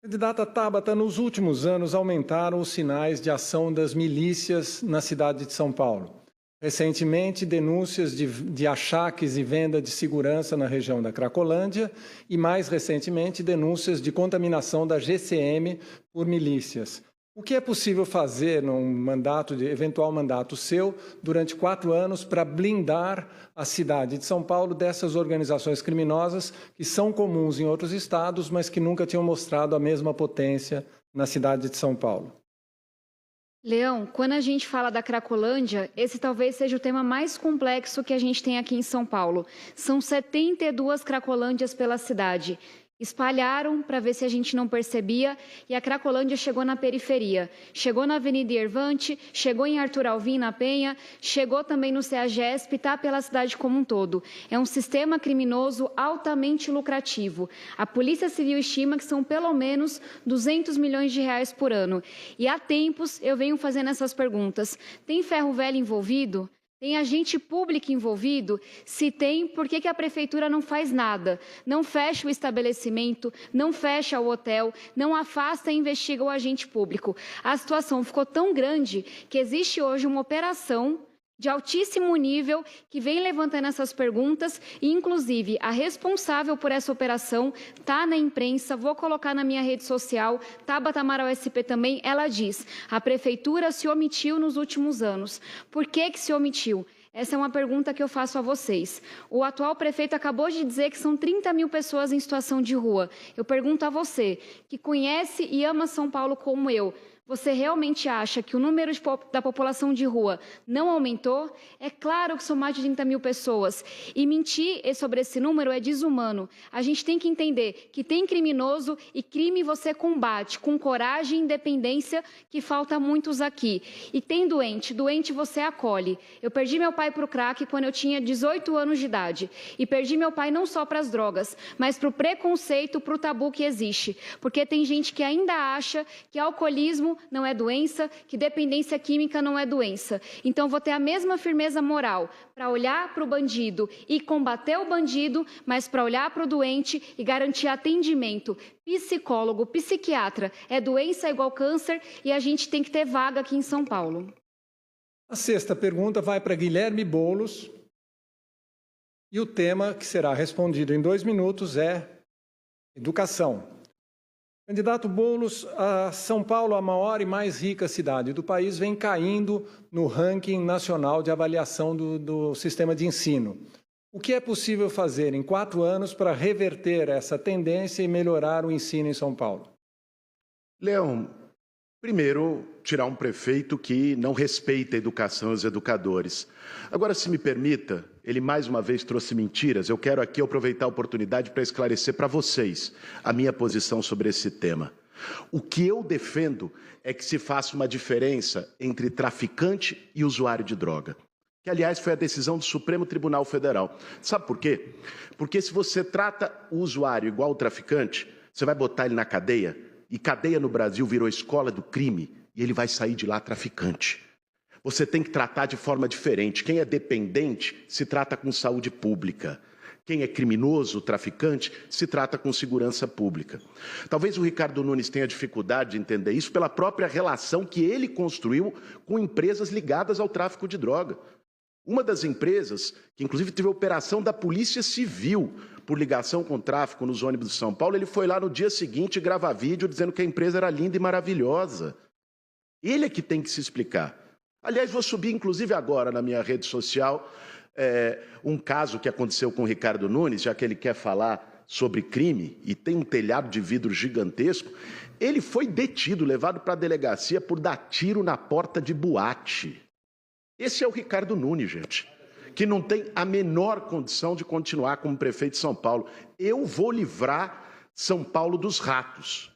Candidata Tabata, nos últimos anos aumentaram os sinais de ação das milícias na cidade de São Paulo. Recentemente, denúncias de achaques e venda de segurança na região da Cracolândia e, mais recentemente, denúncias de contaminação da GCM por milícias. O que é possível fazer num eventual mandato seu durante 4 anos para blindar a cidade de São Paulo dessas organizações criminosas que são comuns em outros estados, mas que nunca tinham mostrado a mesma potência na cidade de São Paulo? Leão, quando a gente fala da Cracolândia, esse talvez seja o tema mais complexo que a gente tem aqui em São Paulo. São 72 Cracolândias pela cidade. Espalharam para ver se a gente não percebia e a Cracolândia chegou na periferia. Chegou na Avenida Irvante, chegou em Arthur Alvim, na Penha, chegou também no CEAGESP, está pela cidade como um todo. É um sistema criminoso altamente lucrativo. A Polícia Civil estima que são pelo menos 200 milhões de reais por ano. E há tempos eu venho fazendo essas perguntas. Tem ferro velho envolvido? Tem agente público envolvido? Se tem, por que a prefeitura não faz nada? Não fecha o estabelecimento, não fecha o hotel, não afasta e investiga o agente público. A situação ficou tão grande que existe hoje uma operação de altíssimo nível que vem levantando essas perguntas e, inclusive, a responsável por essa operação está na imprensa, vou colocar na minha rede social, Tabata Amaral SP também, ela diz, a prefeitura se omitiu nos últimos anos. Por que se omitiu? Essa é uma pergunta que eu faço a vocês. O atual prefeito acabou de dizer que são 30 mil pessoas em situação de rua. Eu pergunto a você, que conhece e ama São Paulo como eu, Você realmente acha que o número da população de rua não aumentou? É claro que são mais de 30 mil pessoas. E mentir sobre esse número é desumano. A gente tem que entender que tem criminoso e crime você combate com coragem e independência, que falta muitos aqui. E tem doente você acolhe. Eu perdi meu pai para o crack quando eu tinha 18 anos de idade. E perdi meu pai não só para as drogas, mas para o preconceito, para o tabu que existe. Porque tem gente que ainda acha que alcoolismo não é doença, que dependência química não é doença. Então, vou ter a mesma firmeza moral para olhar para o bandido e combater o bandido, mas para olhar para o doente e garantir atendimento. Psicólogo, psiquiatra, é doença igual câncer e a gente tem que ter vaga aqui em São Paulo. A sexta pergunta vai para Guilherme Boulos e o tema que será respondido em 2 minutos é educação. Candidato Boulos, a São Paulo, a maior e mais rica cidade do país, vem caindo no ranking nacional de avaliação do sistema de ensino. O que é possível fazer em 4 anos para reverter essa tendência e melhorar o ensino em São Paulo? Leão, primeiro, tirar um prefeito que não respeita a educação e os educadores. Agora, se me permita, ele mais uma vez trouxe mentiras. Eu quero aqui aproveitar a oportunidade para esclarecer para vocês a minha posição sobre esse tema. O que eu defendo é que se faça uma diferença entre traficante e usuário de droga. Que, aliás, foi a decisão do Supremo Tribunal Federal. Sabe por quê? Porque se você trata o usuário igual ao traficante, você vai botar ele na cadeia, e cadeia no Brasil virou escola do crime, e ele vai sair de lá traficante. Você tem que tratar de forma diferente. Quem é dependente se trata com saúde pública. Quem é criminoso, traficante, se trata com segurança pública. Talvez o Ricardo Nunes tenha dificuldade de entender isso pela própria relação que ele construiu com empresas ligadas ao tráfico de droga. Uma das empresas, que inclusive teve operação da Polícia Civil por ligação com o tráfico nos ônibus de São Paulo, ele foi lá no dia seguinte gravar vídeo dizendo que a empresa era linda e maravilhosa. Ele é que tem que se explicar. Aliás, vou subir inclusive agora na minha rede social um caso que aconteceu com o Ricardo Nunes, já que ele quer falar sobre crime e tem um telhado de vidro gigantesco. Ele foi detido, levado para a delegacia por dar tiro na porta de boate. Esse é o Ricardo Nunes, gente, que não tem a menor condição de continuar como prefeito de São Paulo. Eu vou livrar São Paulo dos ratos.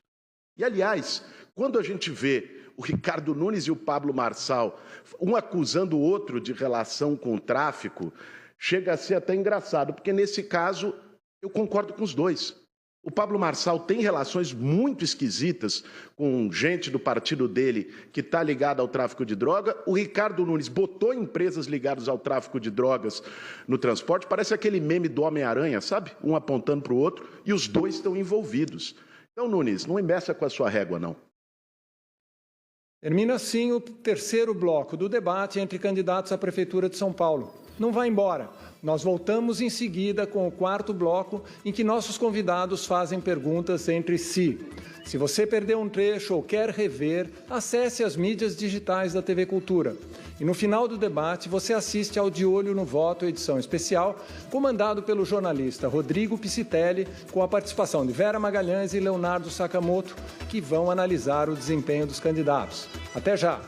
E, aliás, quando a gente vê o Ricardo Nunes e o Pablo Marçal, um acusando o outro de relação com o tráfico, chega a ser até engraçado, porque nesse caso eu concordo com os dois. O Pablo Marçal tem relações muito esquisitas com gente do partido dele que está ligada ao tráfico de droga. O Ricardo Nunes botou empresas ligadas ao tráfico de drogas no transporte. Parece aquele meme do Homem-Aranha, sabe? Um apontando para o outro e os dois estão envolvidos. Então, Nunes, não embeça com a sua régua, não. Termina assim o terceiro bloco do debate entre candidatos à Prefeitura de São Paulo. Não vá embora. Nós voltamos em seguida com o quarto bloco, em que nossos convidados fazem perguntas entre si. Se você perdeu um trecho ou quer rever, acesse as mídias digitais da TV Cultura. E no final do debate, você assiste ao De Olho no Voto, edição especial, comandado pelo jornalista Rodrigo Piscitelli, com a participação de Vera Magalhães e Leonardo Sakamoto, que vão analisar o desempenho dos candidatos. Até já!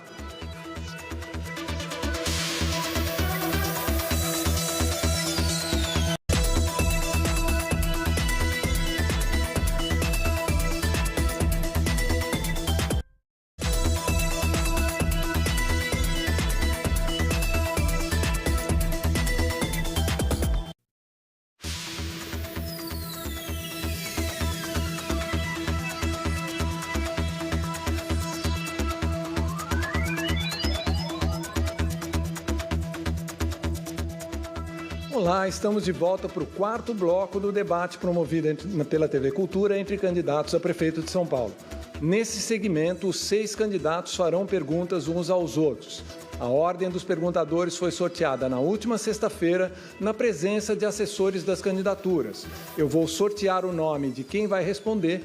Olá, estamos de volta para o quarto bloco do debate promovido pela TV Cultura entre candidatos a prefeito de São Paulo. Nesse segmento, os 6 candidatos farão perguntas uns aos outros. A ordem dos perguntadores foi sorteada na última sexta-feira, na presença de assessores das candidaturas. Eu vou sortear o nome de quem vai responder.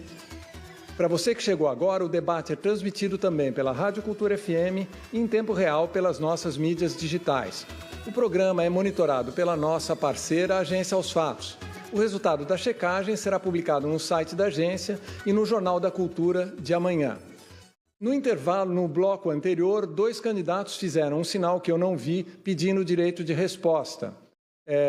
Para você que chegou agora, o debate é transmitido também pela Rádio Cultura FM e em tempo real pelas nossas mídias digitais. O programa é monitorado pela nossa parceira Agência Aos Fatos. O resultado da checagem será publicado no site da agência e no Jornal da Cultura de amanhã. No intervalo, no bloco anterior, 2 candidatos fizeram um sinal que eu não vi, pedindo o direito de resposta.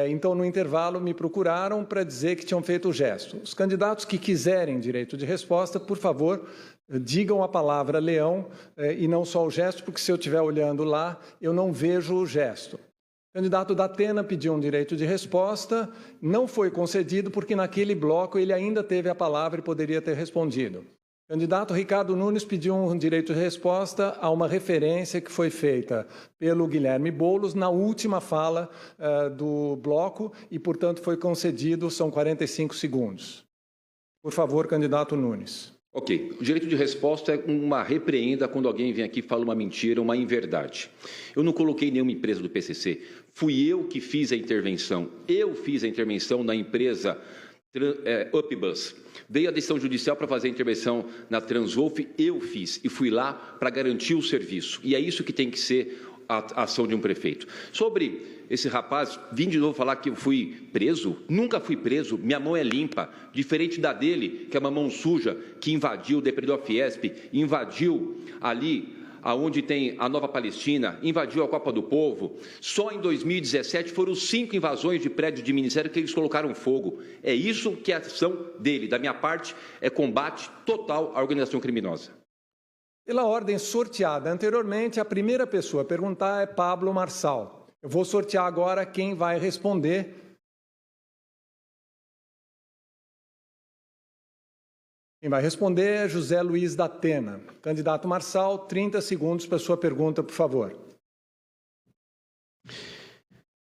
Então, no intervalo, me procuraram para dizer que tinham feito o gesto. Os candidatos que quiserem direito de resposta, por favor, digam a palavra leão e não só o gesto, porque se eu estiver olhando lá, eu não vejo o gesto. O candidato da Atena pediu um direito de resposta, não foi concedido porque naquele bloco ele ainda teve a palavra e poderia ter respondido. O candidato Ricardo Nunes pediu um direito de resposta a uma referência que foi feita pelo Guilherme Boulos na última fala do bloco e, portanto, foi concedido, são 45 segundos. Por favor, candidato Nunes. Ok. O direito de resposta é uma repreenda quando alguém vem aqui e fala uma mentira, uma inverdade. Eu não coloquei nenhuma empresa do PCC. Fui eu que fiz a intervenção. Eu fiz a intervenção na empresa Upbus. Veio a decisão judicial para fazer a intervenção na Transwolf, eu fiz. E fui lá para garantir o serviço. E é isso que tem que ser a ação de um prefeito. Sobre esse rapaz, vim de novo falar que eu fui preso. Nunca fui preso, minha mão é limpa. Diferente da dele, que é uma mão suja, que invadiu, depredou a Fiesp, invadiu ali aonde tem a Nova Palestina, invadiu a Copa do Povo. Só em 2017 foram 5 invasões de prédios de ministério que eles colocaram fogo. É isso que é a ação dele. Da minha parte, é combate total à organização criminosa. Pela ordem sorteada anteriormente, a primeira pessoa a perguntar é Pablo Marçal. Eu vou sortear agora quem vai responder. Quem vai responder é José Luiz da Atena. Candidato Marçal, 30 segundos para a sua pergunta, por favor.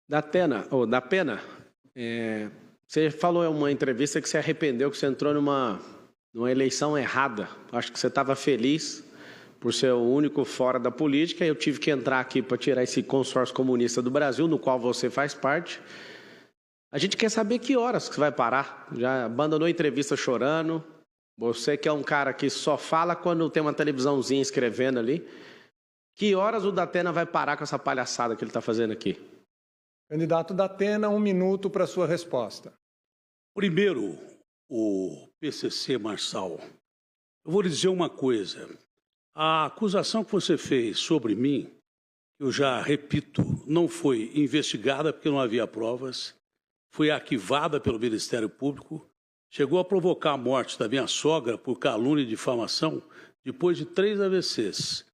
Da Pena, você falou em uma entrevista que você arrependeu que você entrou numa eleição errada. Acho que você estava feliz por ser o único fora da política. Eu tive que entrar aqui para tirar esse consórcio comunista do Brasil, no qual você faz parte. A gente quer saber que horas que você vai parar. Já abandonou a entrevista chorando. Você que é um cara que só fala quando tem uma televisãozinha escrevendo ali. Que horas o Datena vai parar com essa palhaçada que ele está fazendo aqui? Candidato Datena, 1 minuto para a sua resposta. Primeiro, o PCC, Marçal, eu vou lhe dizer uma coisa. A acusação que você fez sobre mim, eu já repito, não foi investigada porque não havia provas, foi arquivada pelo Ministério Público, chegou a provocar a morte da minha sogra por calúnia e difamação depois de 3 AVCs.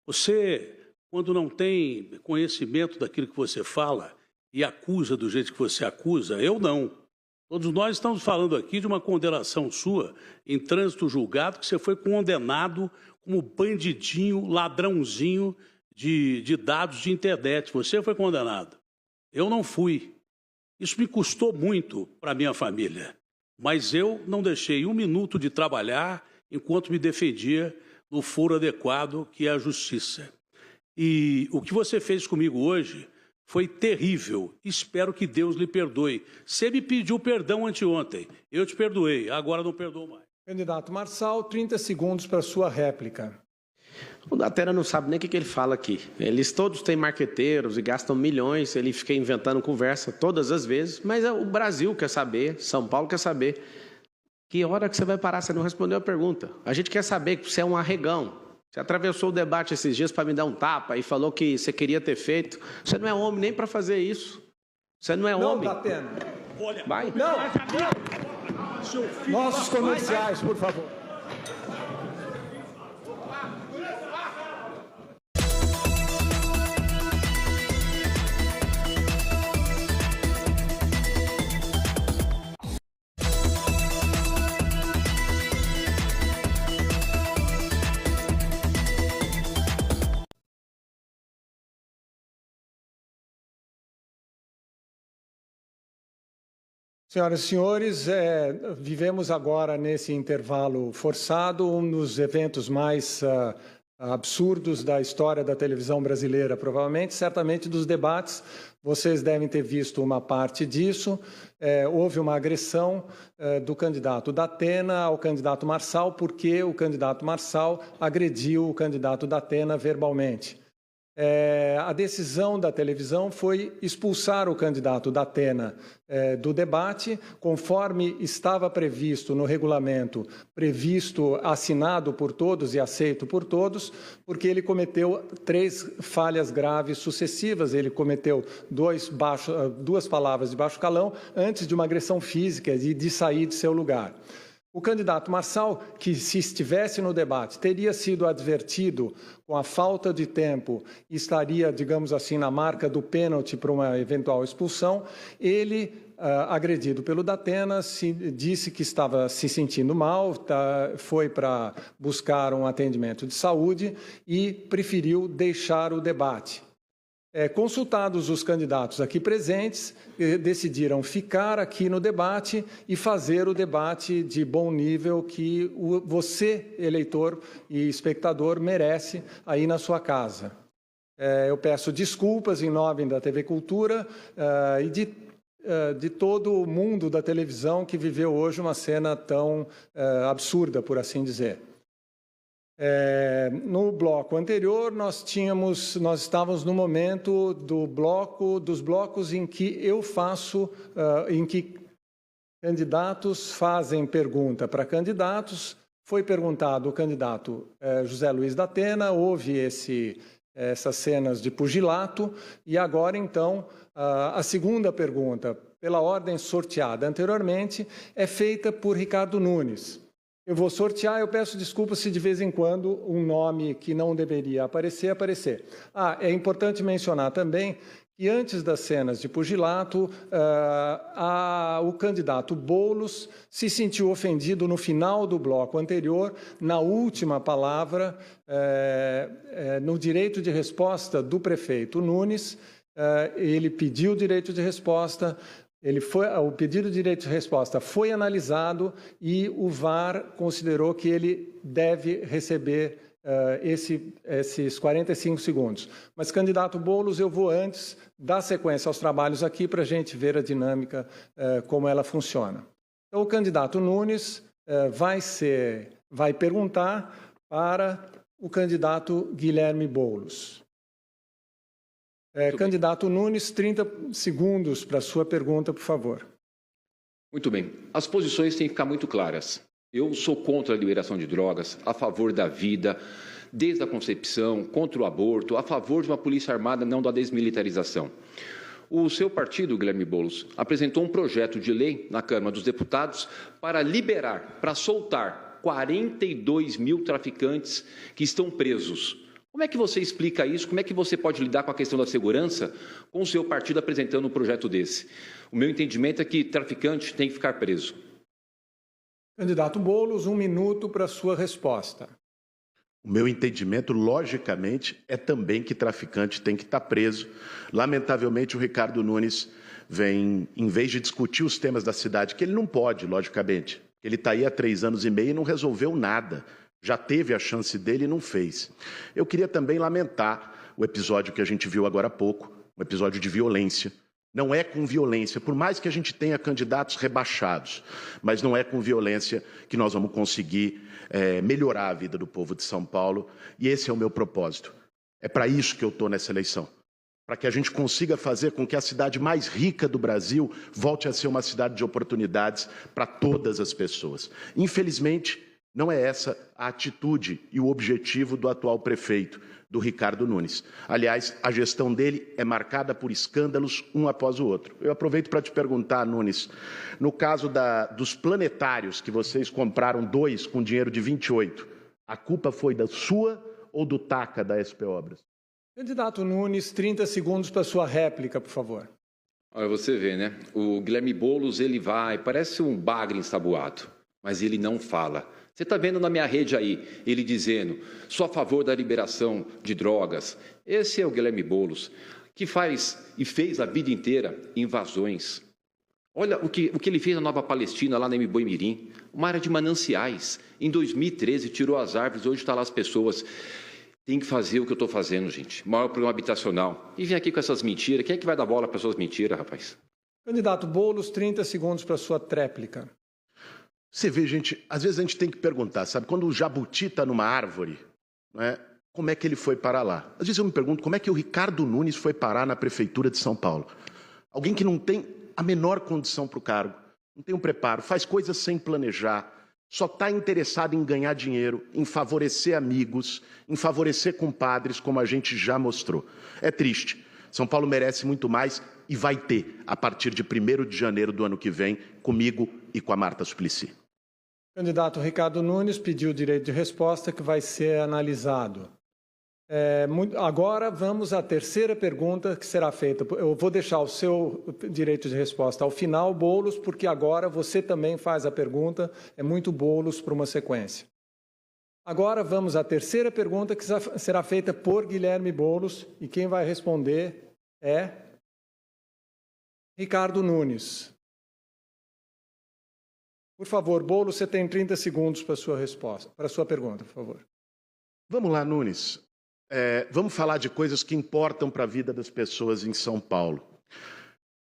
Você, quando não tem conhecimento daquilo que você fala e acusa do jeito que você acusa, eu não. Todos nós estamos falando aqui de uma condenação sua em trânsito julgado, que você foi condenado como bandidinho, ladrãozinho de dados de internet. Você foi condenado. Eu não fui. Isso me custou muito para a minha família. Mas eu não deixei 1 minuto de trabalhar enquanto me defendia no foro adequado, que é a justiça. E o que você fez comigo hoje foi terrível. Espero que Deus lhe perdoe. Você me pediu perdão anteontem. Eu te perdoei, agora não perdoo mais. Candidato Marçal, 30 segundos para a sua réplica. O Datena não sabe nem o que ele fala aqui. Eles todos têm marqueteiros e gastam milhões, ele fica inventando conversa todas as vezes, mas o Brasil quer saber, São Paulo quer saber. Que hora que você vai parar? Você não respondeu a pergunta. A gente quer saber que você é um arregão. Você atravessou o debate esses dias para me dar um tapa e falou que você queria ter feito. Você não é homem nem para fazer isso. Você não é homem. Não, Datena. Vai. Não. Nossos comerciais, por favor. Senhoras e senhores, vivemos agora nesse intervalo forçado, um dos eventos mais absurdos da história da televisão brasileira, provavelmente, certamente dos debates. Vocês devem ter visto uma parte disso. Houve uma agressão do candidato Datena ao candidato Marçal, porque o candidato Marçal agrediu o candidato Datena verbalmente. A decisão da televisão foi expulsar o candidato Datena do debate, conforme estava previsto no regulamento, assinado por todos e aceito por todos, porque ele cometeu 3 falhas graves sucessivas. Ele cometeu 2 palavras de baixo calão antes de uma agressão física e de sair de seu lugar. O candidato Marçal, que se estivesse no debate, teria sido advertido com a falta de tempo e estaria, digamos assim, na marca do pênalti para uma eventual expulsão. Ele, agredido pelo Datena, disse que estava se sentindo mal, foi para buscar um atendimento de saúde e preferiu deixar o debate. Consultados os candidatos aqui presentes, decidiram ficar aqui no debate e fazer o debate de bom nível que você, eleitor e espectador, merece aí na sua casa. Eu peço desculpas em nome da TV Cultura e de todo o mundo da televisão que viveu hoje uma cena tão absurda, por assim dizer. No bloco anterior, nós estávamos no momento dos blocos em que em que candidatos fazem pergunta para candidatos. Foi perguntado o candidato José Luiz Datena, houve essas cenas de pugilato, e agora, então, a segunda pergunta, pela ordem sorteada anteriormente, é feita por Ricardo Nunes. Eu vou sortear, eu peço desculpas se de vez em quando um nome que não deveria aparecer. É importante mencionar também que antes das cenas de pugilato, o candidato Boulos se sentiu ofendido no final do bloco anterior, na última palavra, no direito de resposta do prefeito Nunes. Ele pediu o direito de resposta. O pedido de direito de resposta foi analisado e o VAR considerou que ele deve receber esses 45 segundos. Mas, candidato Boulos, eu vou antes dar sequência aos trabalhos aqui para a gente ver a dinâmica, como ela funciona. Então, o candidato Nunes vai perguntar para o candidato Guilherme Boulos. Candidato Nunes, 30 segundos para a sua pergunta, por favor. Muito bem. As posições têm que ficar muito claras. Eu sou contra a liberação de drogas, a favor da vida, desde a concepção, contra o aborto, a favor de uma polícia armada, não da desmilitarização. O seu partido, Guilherme Boulos, apresentou um projeto de lei na Câmara dos Deputados para liberar, para soltar 42 mil traficantes que estão presos. Como é que você explica isso? Como é que você pode lidar com a questão da segurança com o seu partido apresentando um projeto desse? O meu entendimento é que traficante tem que ficar preso. Candidato Boulos, 1 minuto para a sua resposta. O meu entendimento, logicamente, é também que traficante tem que estar preso. Lamentavelmente, o Ricardo Nunes vem, em vez de discutir os temas da cidade, que ele não pode, logicamente. Ele está aí há 3 anos e meio e não resolveu nada. Já teve a chance dele e não fez. Eu queria também lamentar o episódio que a gente viu agora há pouco, um episódio de violência. Não é com violência, por mais que a gente tenha candidatos rebaixados, mas não é com violência que nós vamos conseguir melhorar a vida do povo de São Paulo, e esse é o meu propósito. É para isso que eu estou nessa eleição, para que a gente consiga fazer com que a cidade mais rica do Brasil volte a ser uma cidade de oportunidades para todas as pessoas. Infelizmente, não é essa a atitude e o objetivo do atual prefeito, do Ricardo Nunes. Aliás, a gestão dele é marcada por escândalos um após o outro. Eu aproveito para te perguntar, Nunes, no caso dos planetários, que vocês compraram 2 com dinheiro de 28, a culpa foi da sua ou do TACA da SP Obras? Candidato Nunes, 30 segundos para a sua réplica, por favor. Olha, você vê, né? O Guilherme Boulos, ele parece um bagre ensaboado, mas ele não fala. Você está vendo na minha rede aí, ele dizendo, sou a favor da liberação de drogas. Esse é o Guilherme Boulos, que faz e fez a vida inteira invasões. Olha o que ele fez na Nova Palestina, lá na Mboimirim, uma área de mananciais. Em 2013, tirou as árvores, hoje está lá as pessoas. Tem que fazer o que eu estou fazendo, gente. Maior programa habitacional. E vem aqui com essas mentiras. Quem é que vai dar bola para essas mentiras, rapaz? Candidato Boulos, 30 segundos para a sua tréplica. Você vê, gente, às vezes a gente tem que perguntar, sabe? Quando o jabuti está numa árvore, não é? como é que ele foi parar lá. Às vezes eu me pergunto como é que o Ricardo Nunes foi parar na Prefeitura de São Paulo. Alguém que não tem a menor condição para o cargo, não tem um preparo, faz coisas sem planejar, só está interessado em ganhar dinheiro, em favorecer amigos, em favorecer compadres, como a gente já mostrou. É triste. São Paulo merece muito mais e vai ter, a partir de 1º de janeiro do ano que vem, comigo e com a Marta Suplicy. O candidato Ricardo Nunes pediu o direito de resposta, que vai ser analisado. Agora vamos à terceira pergunta que será feita. Eu vou deixar o seu direito de resposta ao final, Boulos, porque agora você também faz a pergunta. É muito Boulos para uma sequência. Agora vamos à terceira pergunta que será feita por Guilherme Boulos e quem vai responder é Ricardo Nunes. Por favor, Boulos, você tem 30 segundos para a sua resposta, para a sua pergunta, por favor. Vamos lá, Nunes. Vamos falar de coisas que importam para a vida das pessoas em São Paulo.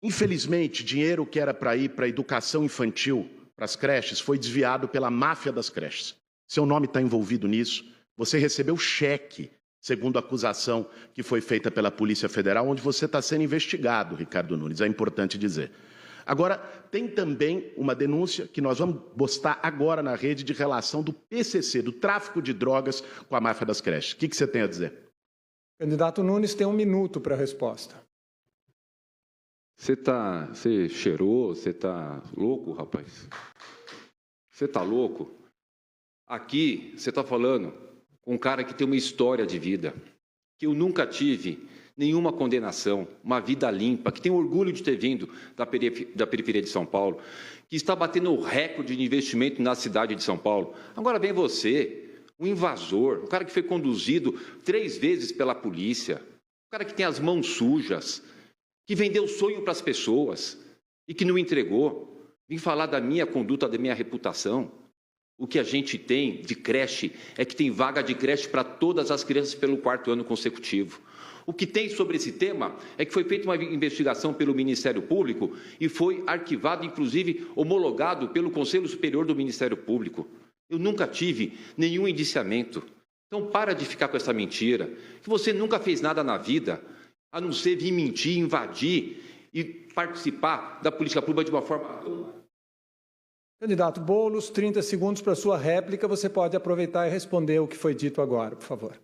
Infelizmente, dinheiro que era para ir para a educação infantil, para as creches, foi desviado pela máfia das creches. Seu nome está envolvido nisso. Você recebeu cheque, segundo a acusação que foi feita pela Polícia Federal, onde você está sendo investigado, Ricardo Nunes, é importante dizer. Agora, tem também uma denúncia que nós vamos postar agora na rede de relação do PCC, do tráfico de drogas com a máfia das creches. O que você tem a dizer? Candidato Nunes tem 1 minuto para a resposta. Você cheirou? Você está louco, rapaz? Você está louco? Aqui, você está falando com um cara que tem uma história de vida, que eu nunca tive nenhuma condenação, uma vida limpa, que tem orgulho de ter vindo da periferia de São Paulo, que está batendo o recorde de investimento na cidade de São Paulo. Agora vem você, um invasor, um cara que foi conduzido 3 vezes pela polícia, um cara que tem as mãos sujas, que vendeu sonho para as pessoas e que não entregou. Vim falar da minha conduta, da minha reputação. O que a gente tem de creche é que tem vaga de creche para todas as crianças pelo 4º ano consecutivo. O que tem sobre esse tema é que foi feita uma investigação pelo Ministério Público e foi arquivado, inclusive homologado pelo Conselho Superior do Ministério Público. Eu nunca tive nenhum indiciamento. Então, para de ficar com essa mentira, que você nunca fez nada na vida, a não ser vir mentir, invadir e participar da política pública de uma forma... Candidato Boulos, 30 segundos para a sua réplica. Você pode aproveitar e responder o que foi dito agora, por favor.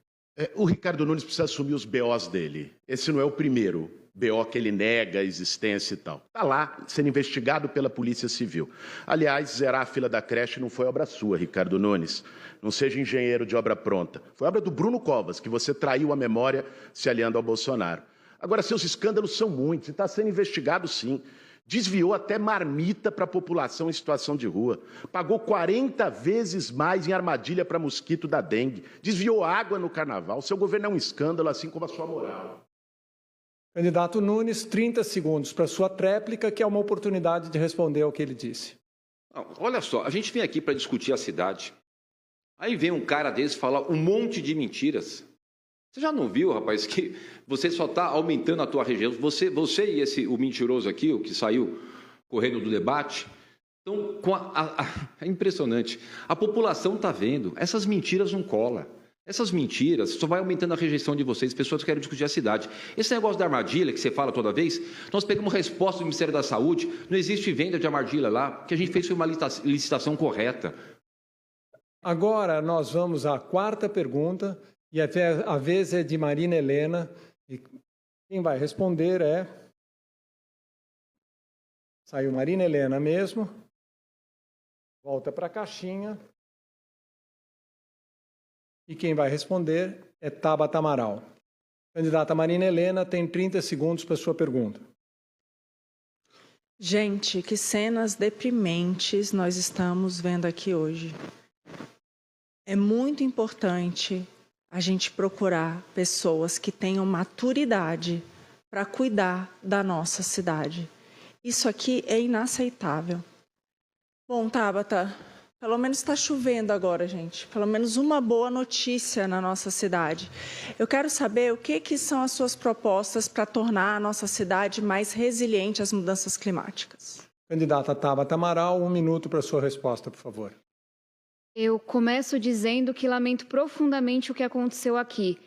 O Ricardo Nunes precisa assumir os BOs dele. Esse não é o primeiro BO que ele nega a existência e tal. Está lá, sendo investigado pela Polícia Civil. Aliás, zerar a fila da creche não foi obra sua, Ricardo Nunes. Não seja engenheiro de obra pronta. Foi obra do Bruno Covas, que você traiu a memória se aliando ao Bolsonaro. Agora, seus escândalos são muitos e está sendo investigado, sim. Desviou até marmita para a população em situação de rua. Pagou 40 vezes mais em armadilha para mosquito da dengue. Desviou água no carnaval. Seu governo é um escândalo, assim como a sua moral. Candidato Nunes, 30 segundos para a sua tréplica, que é uma oportunidade de responder ao que ele disse. Olha só, a gente vem aqui para discutir a cidade. Aí vem um cara desse falar um monte de mentiras. Você já não viu, rapaz, que você só está aumentando a tua região? Você e o mentiroso aqui, o que saiu correndo do debate, então, é impressionante. A população está vendo. Essas mentiras não colam. Essas mentiras só vai aumentando a rejeição de vocês, pessoas que querem discutir a cidade. Esse negócio da armadilha que você fala toda vez, nós pegamos resposta do Ministério da Saúde, não existe venda de armadilha lá, o que a gente fez foi uma licitação correta. Agora nós vamos à 4ª pergunta, e até a vez é de Marina Helena, e quem vai responder é... Saiu Marina Helena mesmo, volta para a caixinha, e quem vai responder é Tabata Amaral. Candidata Marina Helena tem 30 segundos para a sua pergunta. Gente, que cenas deprimentes nós estamos vendo aqui hoje. É muito importante a gente procurar pessoas que tenham maturidade para cuidar da nossa cidade. Isso aqui é inaceitável. Bom, Tabata, pelo menos está chovendo agora, gente. Pelo menos uma boa notícia na nossa cidade. Eu quero saber o que são as suas propostas para tornar a nossa cidade mais resiliente às mudanças climáticas. Candidata Tabata Amaral, 1 minuto para a sua resposta, por favor. Eu começo dizendo que lamento profundamente o que aconteceu aqui.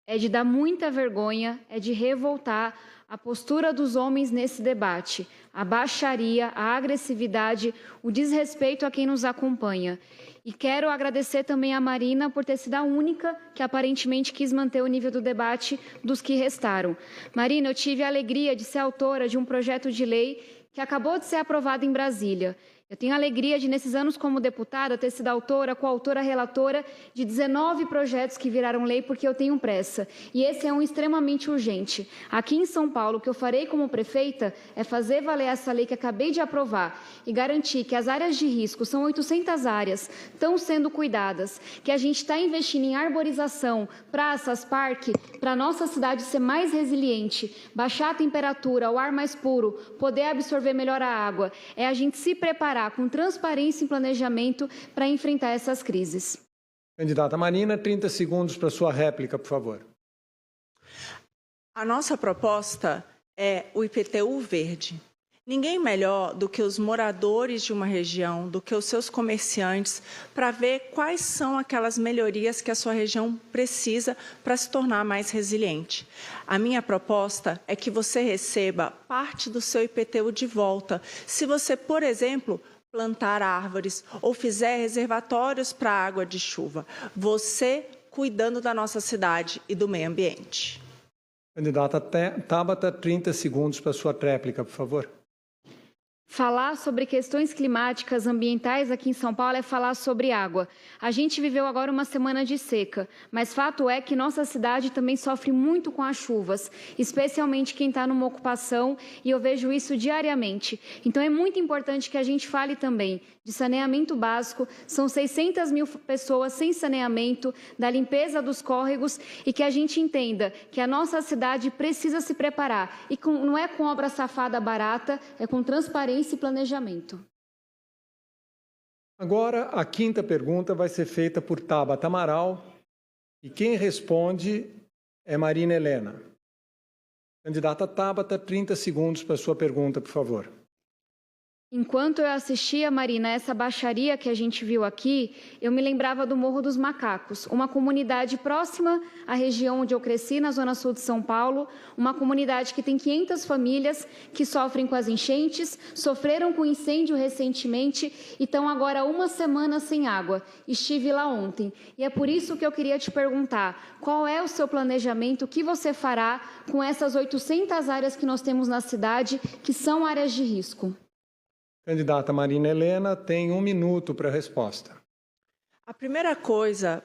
É de dar muita vergonha, é de revoltar a postura dos homens nesse debate, a baixaria, a agressividade, o desrespeito a quem nos acompanha. E quero agradecer também a Marina por ter sido a única que aparentemente quis manter o nível do debate dos que restaram. Marina, eu tive a alegria de ser autora de um projeto de lei que acabou de ser aprovado em Brasília. Eu tenho a alegria de, nesses anos como deputada, ter sido autora, coautora, relatora de 19 projetos que viraram lei porque eu tenho pressa. E esse é um extremamente urgente. Aqui em São Paulo, o que eu farei como prefeita é fazer valer essa lei que acabei de aprovar e garantir que as áreas de risco, são 800 áreas, estão sendo cuidadas, que a gente está investindo em arborização, praças, parque, para a nossa cidade ser mais resiliente, baixar a temperatura, o ar mais puro, poder absorver melhor a água. É a gente se preparar com transparência e planejamento para enfrentar essas crises. Candidata Marina, 30 segundos para sua réplica, por favor. A nossa proposta é o IPTU verde. Ninguém melhor do que os moradores de uma região, do que os seus comerciantes, para ver quais são aquelas melhorias que a sua região precisa para se tornar mais resiliente. A minha proposta é que você receba parte do seu IPTU de volta. Se você, por exemplo, plantar árvores ou fizer reservatórios para água de chuva, você cuidando da nossa cidade e do meio ambiente. Candidata Tabata, 30 segundos para sua réplica, por favor. Falar sobre questões climáticas, ambientais aqui em São Paulo é falar sobre água. A gente viveu agora uma semana de seca, mas fato é que nossa cidade também sofre muito com as chuvas, especialmente quem está numa ocupação, e eu vejo isso diariamente. Então é muito importante que a gente fale também de saneamento básico, são 600 mil pessoas sem saneamento, da limpeza dos córregos, e que a gente entenda que a nossa cidade precisa se preparar, e não é com obra safada barata, é com transparência e planejamento. Agora, a quinta pergunta vai ser feita por Tabata Amaral e quem responde é Marina Helena. Candidata Tabata, 30 segundos para sua pergunta, por favor. Enquanto eu assistia, Marina, essa baixaria que a gente viu aqui, eu me lembrava do Morro dos Macacos, uma comunidade próxima à região onde eu cresci, na zona sul de São Paulo, uma comunidade que tem 500 famílias que sofrem com as enchentes, sofreram com incêndio recentemente e estão agora uma semana sem água. Estive lá ontem e é por isso que eu queria te perguntar, qual é o seu planejamento, o que você fará com essas 800 áreas que nós temos na cidade, que são áreas de risco? Candidata Marina Helena tem 1 minuto para a resposta. A primeira coisa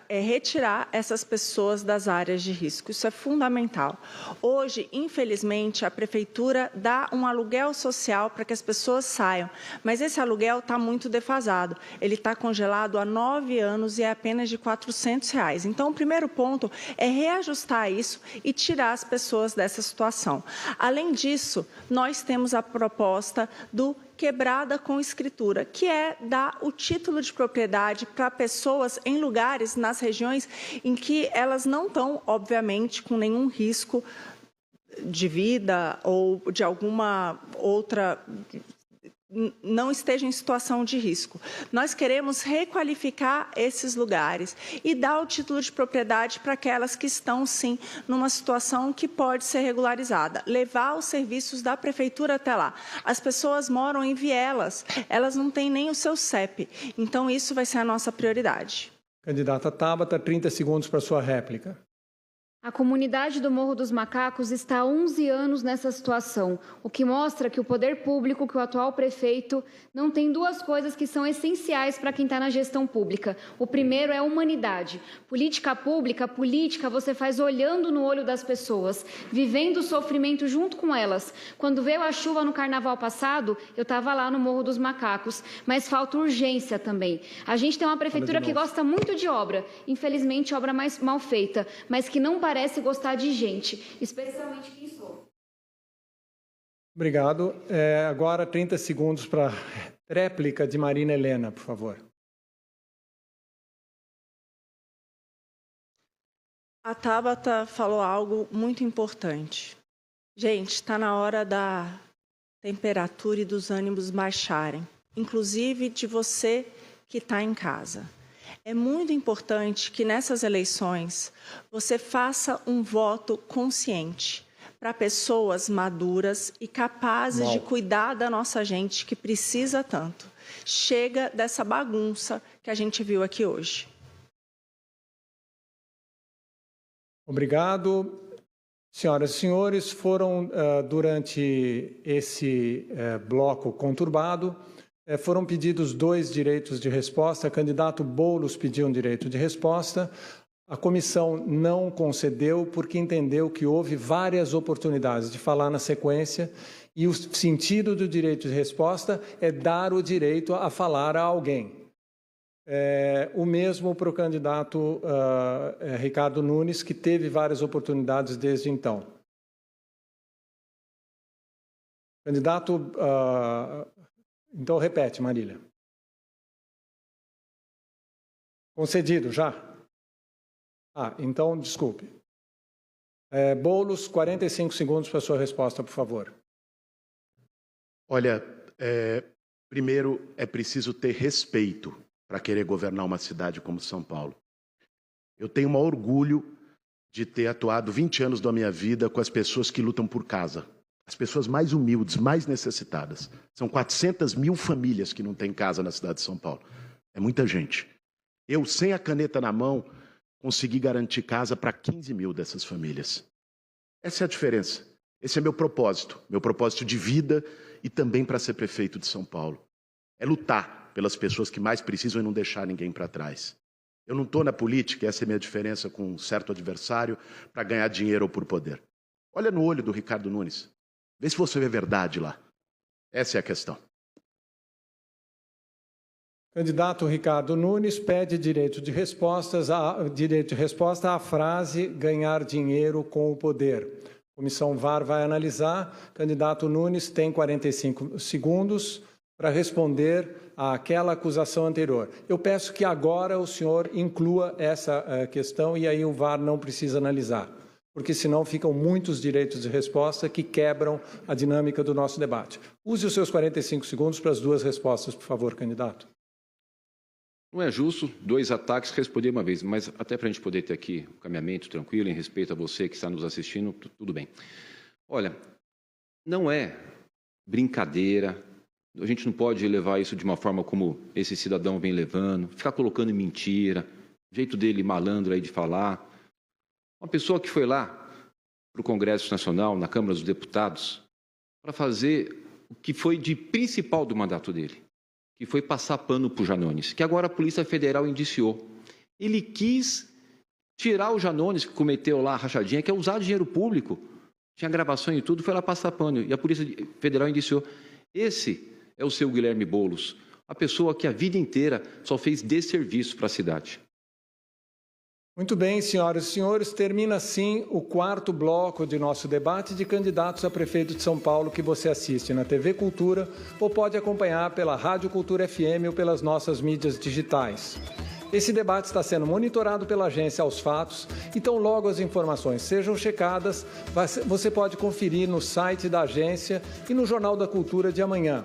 é retirar essas pessoas das áreas de risco. Isso é fundamental. Hoje, infelizmente, a prefeitura dá um aluguel social para que as pessoas saiam, mas esse aluguel está muito defasado. Ele está congelado há 9 anos e é apenas de R$ 400. Então, o primeiro ponto é reajustar isso e tirar as pessoas dessa situação. Além disso, nós temos a proposta do quebrada com escritura, que é dar o título de propriedade para pessoas em lugares, nas regiões em que elas não estão, obviamente, com nenhum risco de vida ou de alguma outra, não esteja em situação de risco. Nós queremos requalificar esses lugares e dar o título de propriedade para aquelas que estão, sim, numa situação que pode ser regularizada. Levar os serviços da prefeitura até lá. As pessoas moram em vielas, elas não têm nem o seu CEP. Então, isso vai ser a nossa prioridade. Candidata Tabata, 30 segundos para sua réplica. A comunidade do Morro dos Macacos está há 11 anos nessa situação, o que mostra que o poder público, que o atual prefeito, não tem duas coisas que são essenciais para quem está na gestão pública. O primeiro é a humanidade. Política pública, política você faz olhando no olho das pessoas, vivendo o sofrimento junto com elas. Quando veio a chuva no carnaval passado, eu estava lá no Morro dos Macacos, mas falta urgência também. A gente tem uma prefeitura que gosta muito de obra, infelizmente obra mais mal feita, mas que não parece gostar de gente, especialmente quem sou. Obrigado. Agora 30 segundos para a réplica de Marina Helena, por favor. A Tabata falou algo muito importante. Gente, está na hora da temperatura e dos ânimos baixarem. Inclusive de você que está em casa. É muito importante que nessas eleições você faça um voto consciente para pessoas maduras e capazes de cuidar da nossa gente que precisa tanto. Chega dessa bagunça que a gente viu aqui hoje. Obrigado. Senhoras e senhores, foram, durante esse bloco conturbado, foram pedidos 2 direitos de resposta. O candidato Boulos pediu um direito de resposta. A comissão não concedeu porque entendeu que houve várias oportunidades de falar na sequência e o sentido do direito de resposta é dar o direito a falar a alguém. O mesmo para o candidato Ricardo Nunes, que teve várias oportunidades desde então. Candidato... então, repete, Marília. Concedido, já? Então, desculpe. Boulos, 45 segundos para a sua resposta, por favor. Olha, primeiro é preciso ter respeito para querer governar uma cidade como São Paulo. Eu tenho um orgulho de ter atuado 20 anos da minha vida com as pessoas que lutam por casa. As pessoas mais humildes, mais necessitadas. São 400 mil famílias que não têm casa na cidade de São Paulo. É muita gente. Eu, sem a caneta na mão, consegui garantir casa para 15 mil dessas famílias. Essa é a diferença. Esse é meu propósito de vida e também para ser prefeito de São Paulo. É lutar pelas pessoas que mais precisam e não deixar ninguém para trás. Eu não estou na política, essa é a minha diferença com um certo adversário, para ganhar dinheiro ou por poder. Olha no olho do Ricardo Nunes. Vê se você vê verdade lá. Essa é a questão. Candidato Ricardo Nunes pede direito de resposta à frase ganhar dinheiro com o poder. A comissão VAR vai analisar. Candidato Nunes tem 45 segundos para responder àquela acusação anterior. Eu peço que agora o senhor inclua essa questão e aí o VAR não precisa analisar, porque senão ficam muitos direitos de resposta que quebram a dinâmica do nosso debate. Use os seus 45 segundos para as 2 respostas, por favor, candidato. Não é justo 2 ataques responder uma vez, mas até para a gente poder ter aqui um caminhamento tranquilo em respeito a você que está nos assistindo, tudo bem. Olha, não é brincadeira, a gente não pode levar isso de uma forma como esse cidadão vem levando, ficar colocando mentira, jeito dele malandro aí de falar. Uma pessoa que foi lá para o Congresso Nacional, na Câmara dos Deputados, para fazer o que foi de principal do mandato dele, que foi passar pano para o Janones, que agora a Polícia Federal indiciou. Ele quis tirar o Janones, que cometeu lá a rachadinha, que é usar dinheiro público, tinha gravação e tudo, foi lá passar pano, e a Polícia Federal indiciou. Esse é o seu Guilherme Boulos, a pessoa que a vida inteira só fez desserviço para a cidade. Muito bem, senhoras e senhores, termina assim o 4º bloco de nosso debate de candidatos a prefeito de São Paulo que você assiste na TV Cultura ou pode acompanhar pela Rádio Cultura FM ou pelas nossas mídias digitais. Esse debate está sendo monitorado pela agência Aos Fatos, então logo as informações sejam checadas, você pode conferir no site da agência e no Jornal da Cultura de amanhã.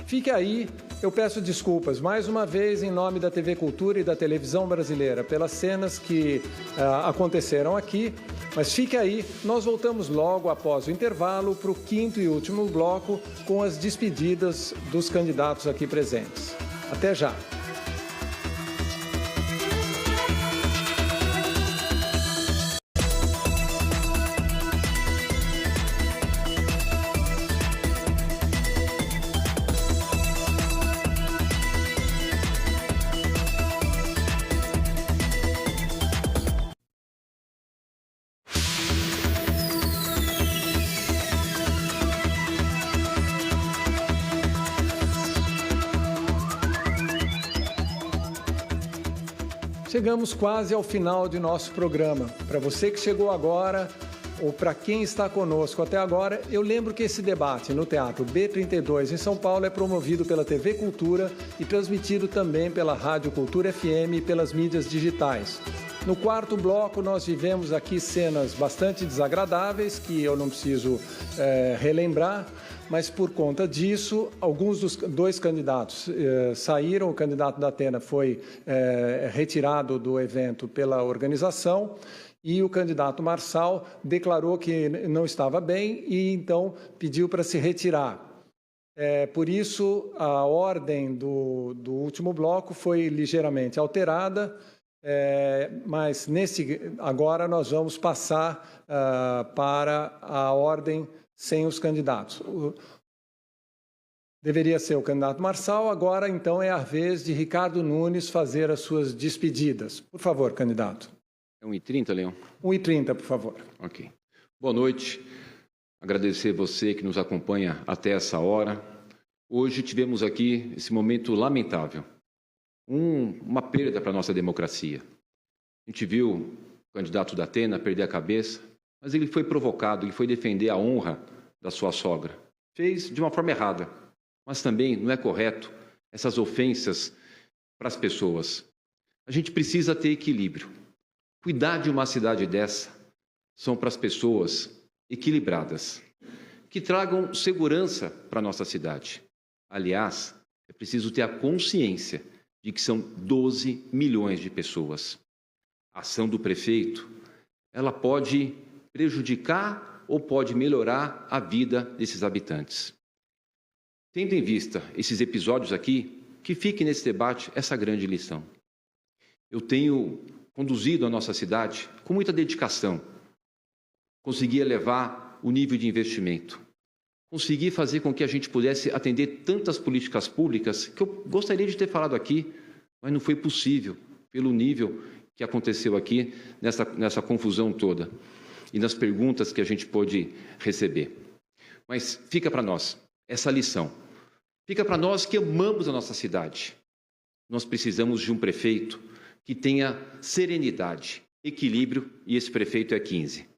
Fique aí, eu peço desculpas mais uma vez em nome da TV Cultura e da televisão brasileira pelas cenas que aconteceram aqui, mas fique aí, nós voltamos logo após o intervalo para o 5º e último bloco com as despedidas dos candidatos aqui presentes. Até já! Chegamos quase ao final de nosso programa. Para você que chegou agora, ou para quem está conosco até agora, eu lembro que esse debate no Teatro B32 em São Paulo é promovido pela TV Cultura e transmitido também pela Rádio Cultura FM e pelas mídias digitais. No quarto bloco, nós vivemos aqui cenas bastante desagradáveis, que eu não preciso relembrar, mas por conta disso, alguns dos dois candidatos saíram. O candidato da Atena foi retirado do evento pela organização e o candidato Marçal declarou que não estava bem e então pediu para se retirar. Por isso, a ordem do último bloco foi ligeiramente alterada, mas agora nós vamos passar para a ordem sem os candidatos. Deveria ser o candidato Marçal, agora então é a vez de Ricardo Nunes fazer as suas despedidas. Por favor, candidato. É 1h30, Leão? 1h30, por favor. Ok. Boa noite. Agradecer você que nos acompanha até essa hora. Hoje tivemos aqui esse momento lamentável, uma perda para a nossa democracia. A gente viu o candidato da Atena perder a cabeça, mas ele foi provocado, ele foi defender a honra da sua sogra. Fez de uma forma errada, mas também não é correto essas ofensas para as pessoas. A gente precisa ter equilíbrio. Cuidar de uma cidade dessa são para as pessoas equilibradas, que tragam segurança para a nossa cidade. Aliás, é preciso ter a consciência de que são 12 milhões de pessoas. A ação do prefeito, ela pode prejudicar ou pode melhorar a vida desses habitantes. Tendo em vista esses episódios aqui, que fique nesse debate essa grande lição. Eu tenho conduzido a nossa cidade com muita dedicação. Consegui elevar o nível de investimento. Consegui fazer com que a gente pudesse atender tantas políticas públicas que eu gostaria de ter falado aqui, mas não foi possível, pelo nível que aconteceu aqui nessa confusão toda e nas perguntas que a gente pôde receber. Mas fica para nós essa lição. Fica para nós que amamos a nossa cidade. Nós precisamos de um prefeito que tenha serenidade, equilíbrio, e esse prefeito é 15.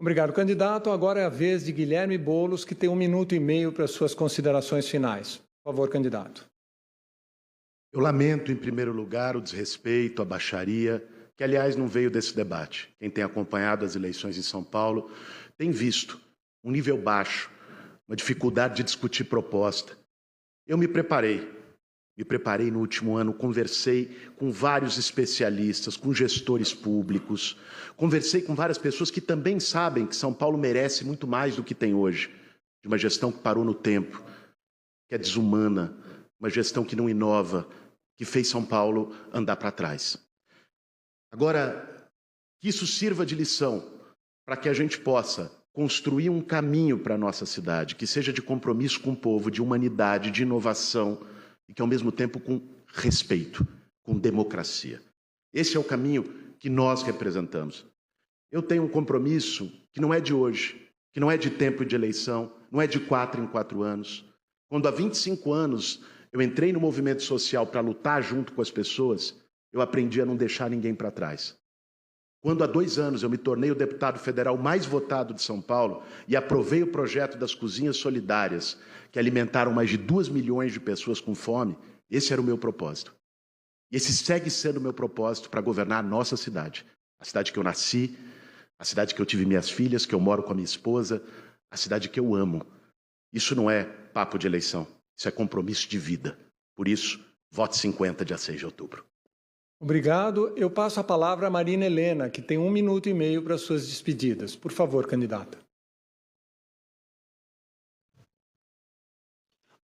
Obrigado, candidato. Agora é a vez de Guilherme Boulos, que tem 1 minuto e meio para suas considerações finais. Por favor, candidato. Eu lamento, em primeiro lugar, o desrespeito, a baixaria, que, aliás, não veio desse debate. Quem tem acompanhado as eleições em São Paulo tem visto um nível baixo, uma dificuldade de discutir proposta. Eu me preparei no último ano, conversei com vários especialistas, com gestores públicos, conversei com várias pessoas que também sabem que São Paulo merece muito mais do que tem hoje, de uma gestão que parou no tempo, que é desumana, uma gestão que não inova, que fez São Paulo andar para trás. Agora, que isso sirva de lição para que a gente possa construir um caminho para a nossa cidade, que seja de compromisso com o povo, de humanidade, de inovação, e que, ao mesmo tempo, com respeito, com democracia. Esse é o caminho que nós representamos. Eu tenho um compromisso que não é de hoje, que não é de tempo de eleição, não é de 4 em 4 anos. Quando há 25 anos eu entrei no movimento social para lutar junto com as pessoas, eu aprendi a não deixar ninguém para trás. Quando há 2 anos eu me tornei o deputado federal mais votado de São Paulo e aprovei o projeto das cozinhas solidárias, que alimentaram mais de 2 milhões de pessoas com fome, esse era o meu propósito. E esse segue sendo o meu propósito para governar a nossa cidade. A cidade que eu nasci, a cidade que eu tive minhas filhas, que eu moro com a minha esposa, a cidade que eu amo. Isso não é papo de eleição, isso é compromisso de vida. Por isso, vote 50, dia 6 de outubro. Obrigado. Eu passo a palavra a Marina Helena, que tem 1 minuto e meio para suas despedidas. Por favor, candidata.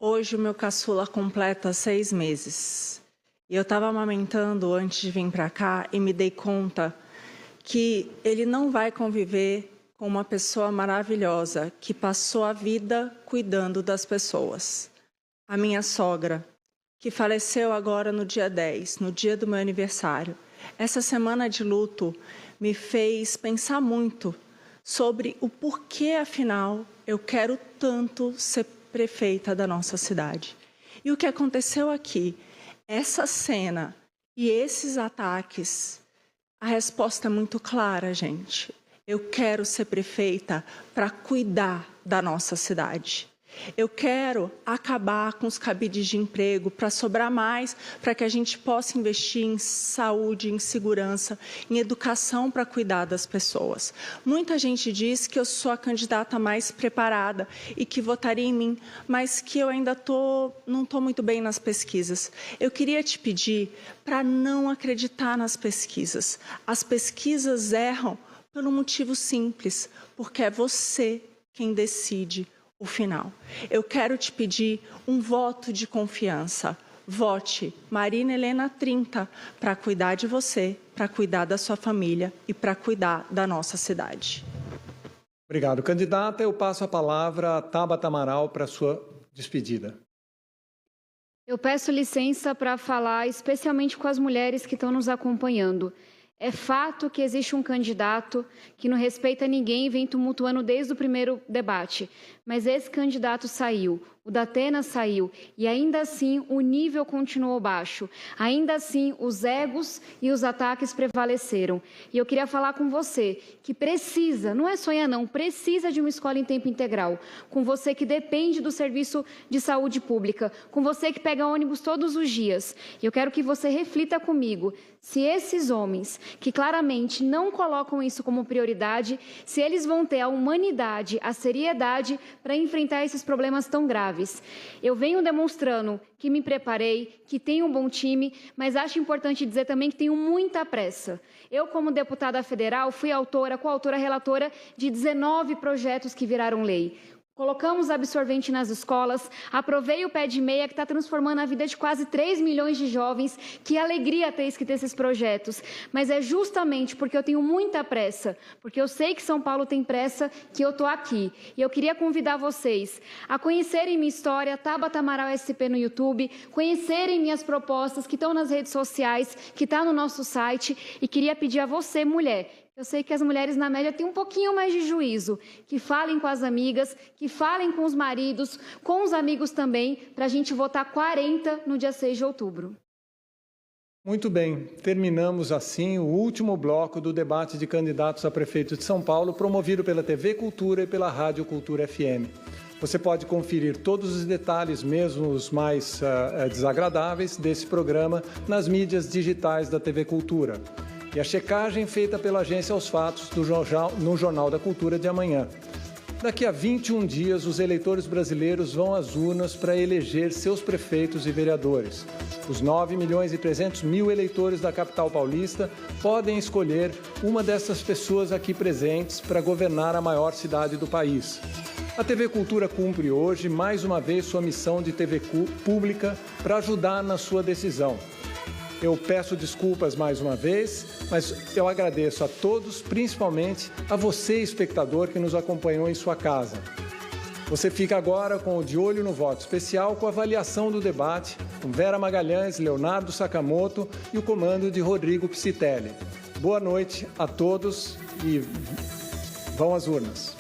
Hoje o meu caçula completa 6 meses. E eu estava amamentando antes de vir para cá e me dei conta que ele não vai conviver com uma pessoa maravilhosa que passou a vida cuidando das pessoas. A minha sogra, que faleceu agora no dia 10, no dia do meu aniversário. Essa semana de luto me fez pensar muito sobre o porquê, afinal, eu quero tanto ser prefeita da nossa cidade. E o que aconteceu aqui, essa cena e esses ataques, a resposta é muito clara, gente. Eu quero ser prefeita para cuidar da nossa cidade. Eu quero acabar com os cabides de emprego para sobrar mais, para que a gente possa investir em saúde, em segurança, em educação para cuidar das pessoas. Muita gente diz que eu sou a candidata mais preparada e que votaria em mim, mas que eu ainda não estou muito bem nas pesquisas. Eu queria te pedir para não acreditar nas pesquisas. As pesquisas erram pelo motivo simples, porque é você quem decide o final. Eu quero te pedir um voto de confiança. Vote Marina Helena 30 para cuidar de você, para cuidar da sua família e para cuidar da nossa cidade. Obrigado, candidata. Eu passo a palavra a Tabata Amaral para a sua despedida. Eu peço licença para falar especialmente com as mulheres que estão nos acompanhando. É fato que existe um candidato que não respeita ninguém e vem tumultuando desde o primeiro debate. Mas esse candidato saiu, o Datena saiu e ainda assim o nível continuou baixo. Ainda assim os egos e os ataques prevaleceram. E eu queria falar com você que precisa, não é sonhar não, precisa de uma escola em tempo integral. Com você que depende do serviço de saúde pública. Com você que pega ônibus todos os dias. E eu quero que você reflita comigo. Se esses homens que claramente não colocam isso como prioridade, se eles vão ter a humanidade, a seriedade para enfrentar esses problemas tão graves. Eu venho demonstrando que me preparei, que tenho um bom time, mas acho importante dizer também que tenho muita pressa. Eu, como deputada federal, fui autora, coautora, relatora de 19 projetos que viraram lei. Colocamos absorvente nas escolas, aprovei o Pé de Meia, que está transformando a vida de quase 3 milhões de jovens. Que alegria ter escrito esses projetos. Mas é justamente porque eu tenho muita pressa, porque eu sei que São Paulo tem pressa, que eu estou aqui. E eu queria convidar vocês a conhecerem minha história, Tabata Amaral SP no YouTube, conhecerem minhas propostas que estão nas redes sociais, que está no nosso site. E queria pedir a você, mulher, eu sei que as mulheres, na média, têm um pouquinho mais de juízo, que falem com as amigas, que falem com os maridos, com os amigos também, para a gente votar 40 no dia 6 de outubro. Muito bem, terminamos assim o último bloco do debate de candidatos a prefeito de São Paulo, promovido pela TV Cultura e pela Rádio Cultura FM. Você pode conferir todos os detalhes, mesmo os mais desagradáveis, desse programa nas mídias digitais da TV Cultura. E a checagem feita pela Agência aos Fatos no Jornal da Cultura de amanhã. Daqui a 21 dias, os eleitores brasileiros vão às urnas para eleger seus prefeitos e vereadores. Os 9.300.000 eleitores da capital paulista podem escolher uma dessas pessoas aqui presentes para governar a maior cidade do país. A TV Cultura cumpre hoje, mais uma vez, sua missão de TV pública para ajudar na sua decisão. Eu peço desculpas mais uma vez, mas eu agradeço a todos, principalmente a você, espectador, que nos acompanhou em sua casa. Você fica agora com o De Olho no Voto Especial, com a avaliação do debate, com Vera Magalhães, Leonardo Sakamoto e o comando de Rodrigo Psitelli. Boa noite a todos e vão às urnas.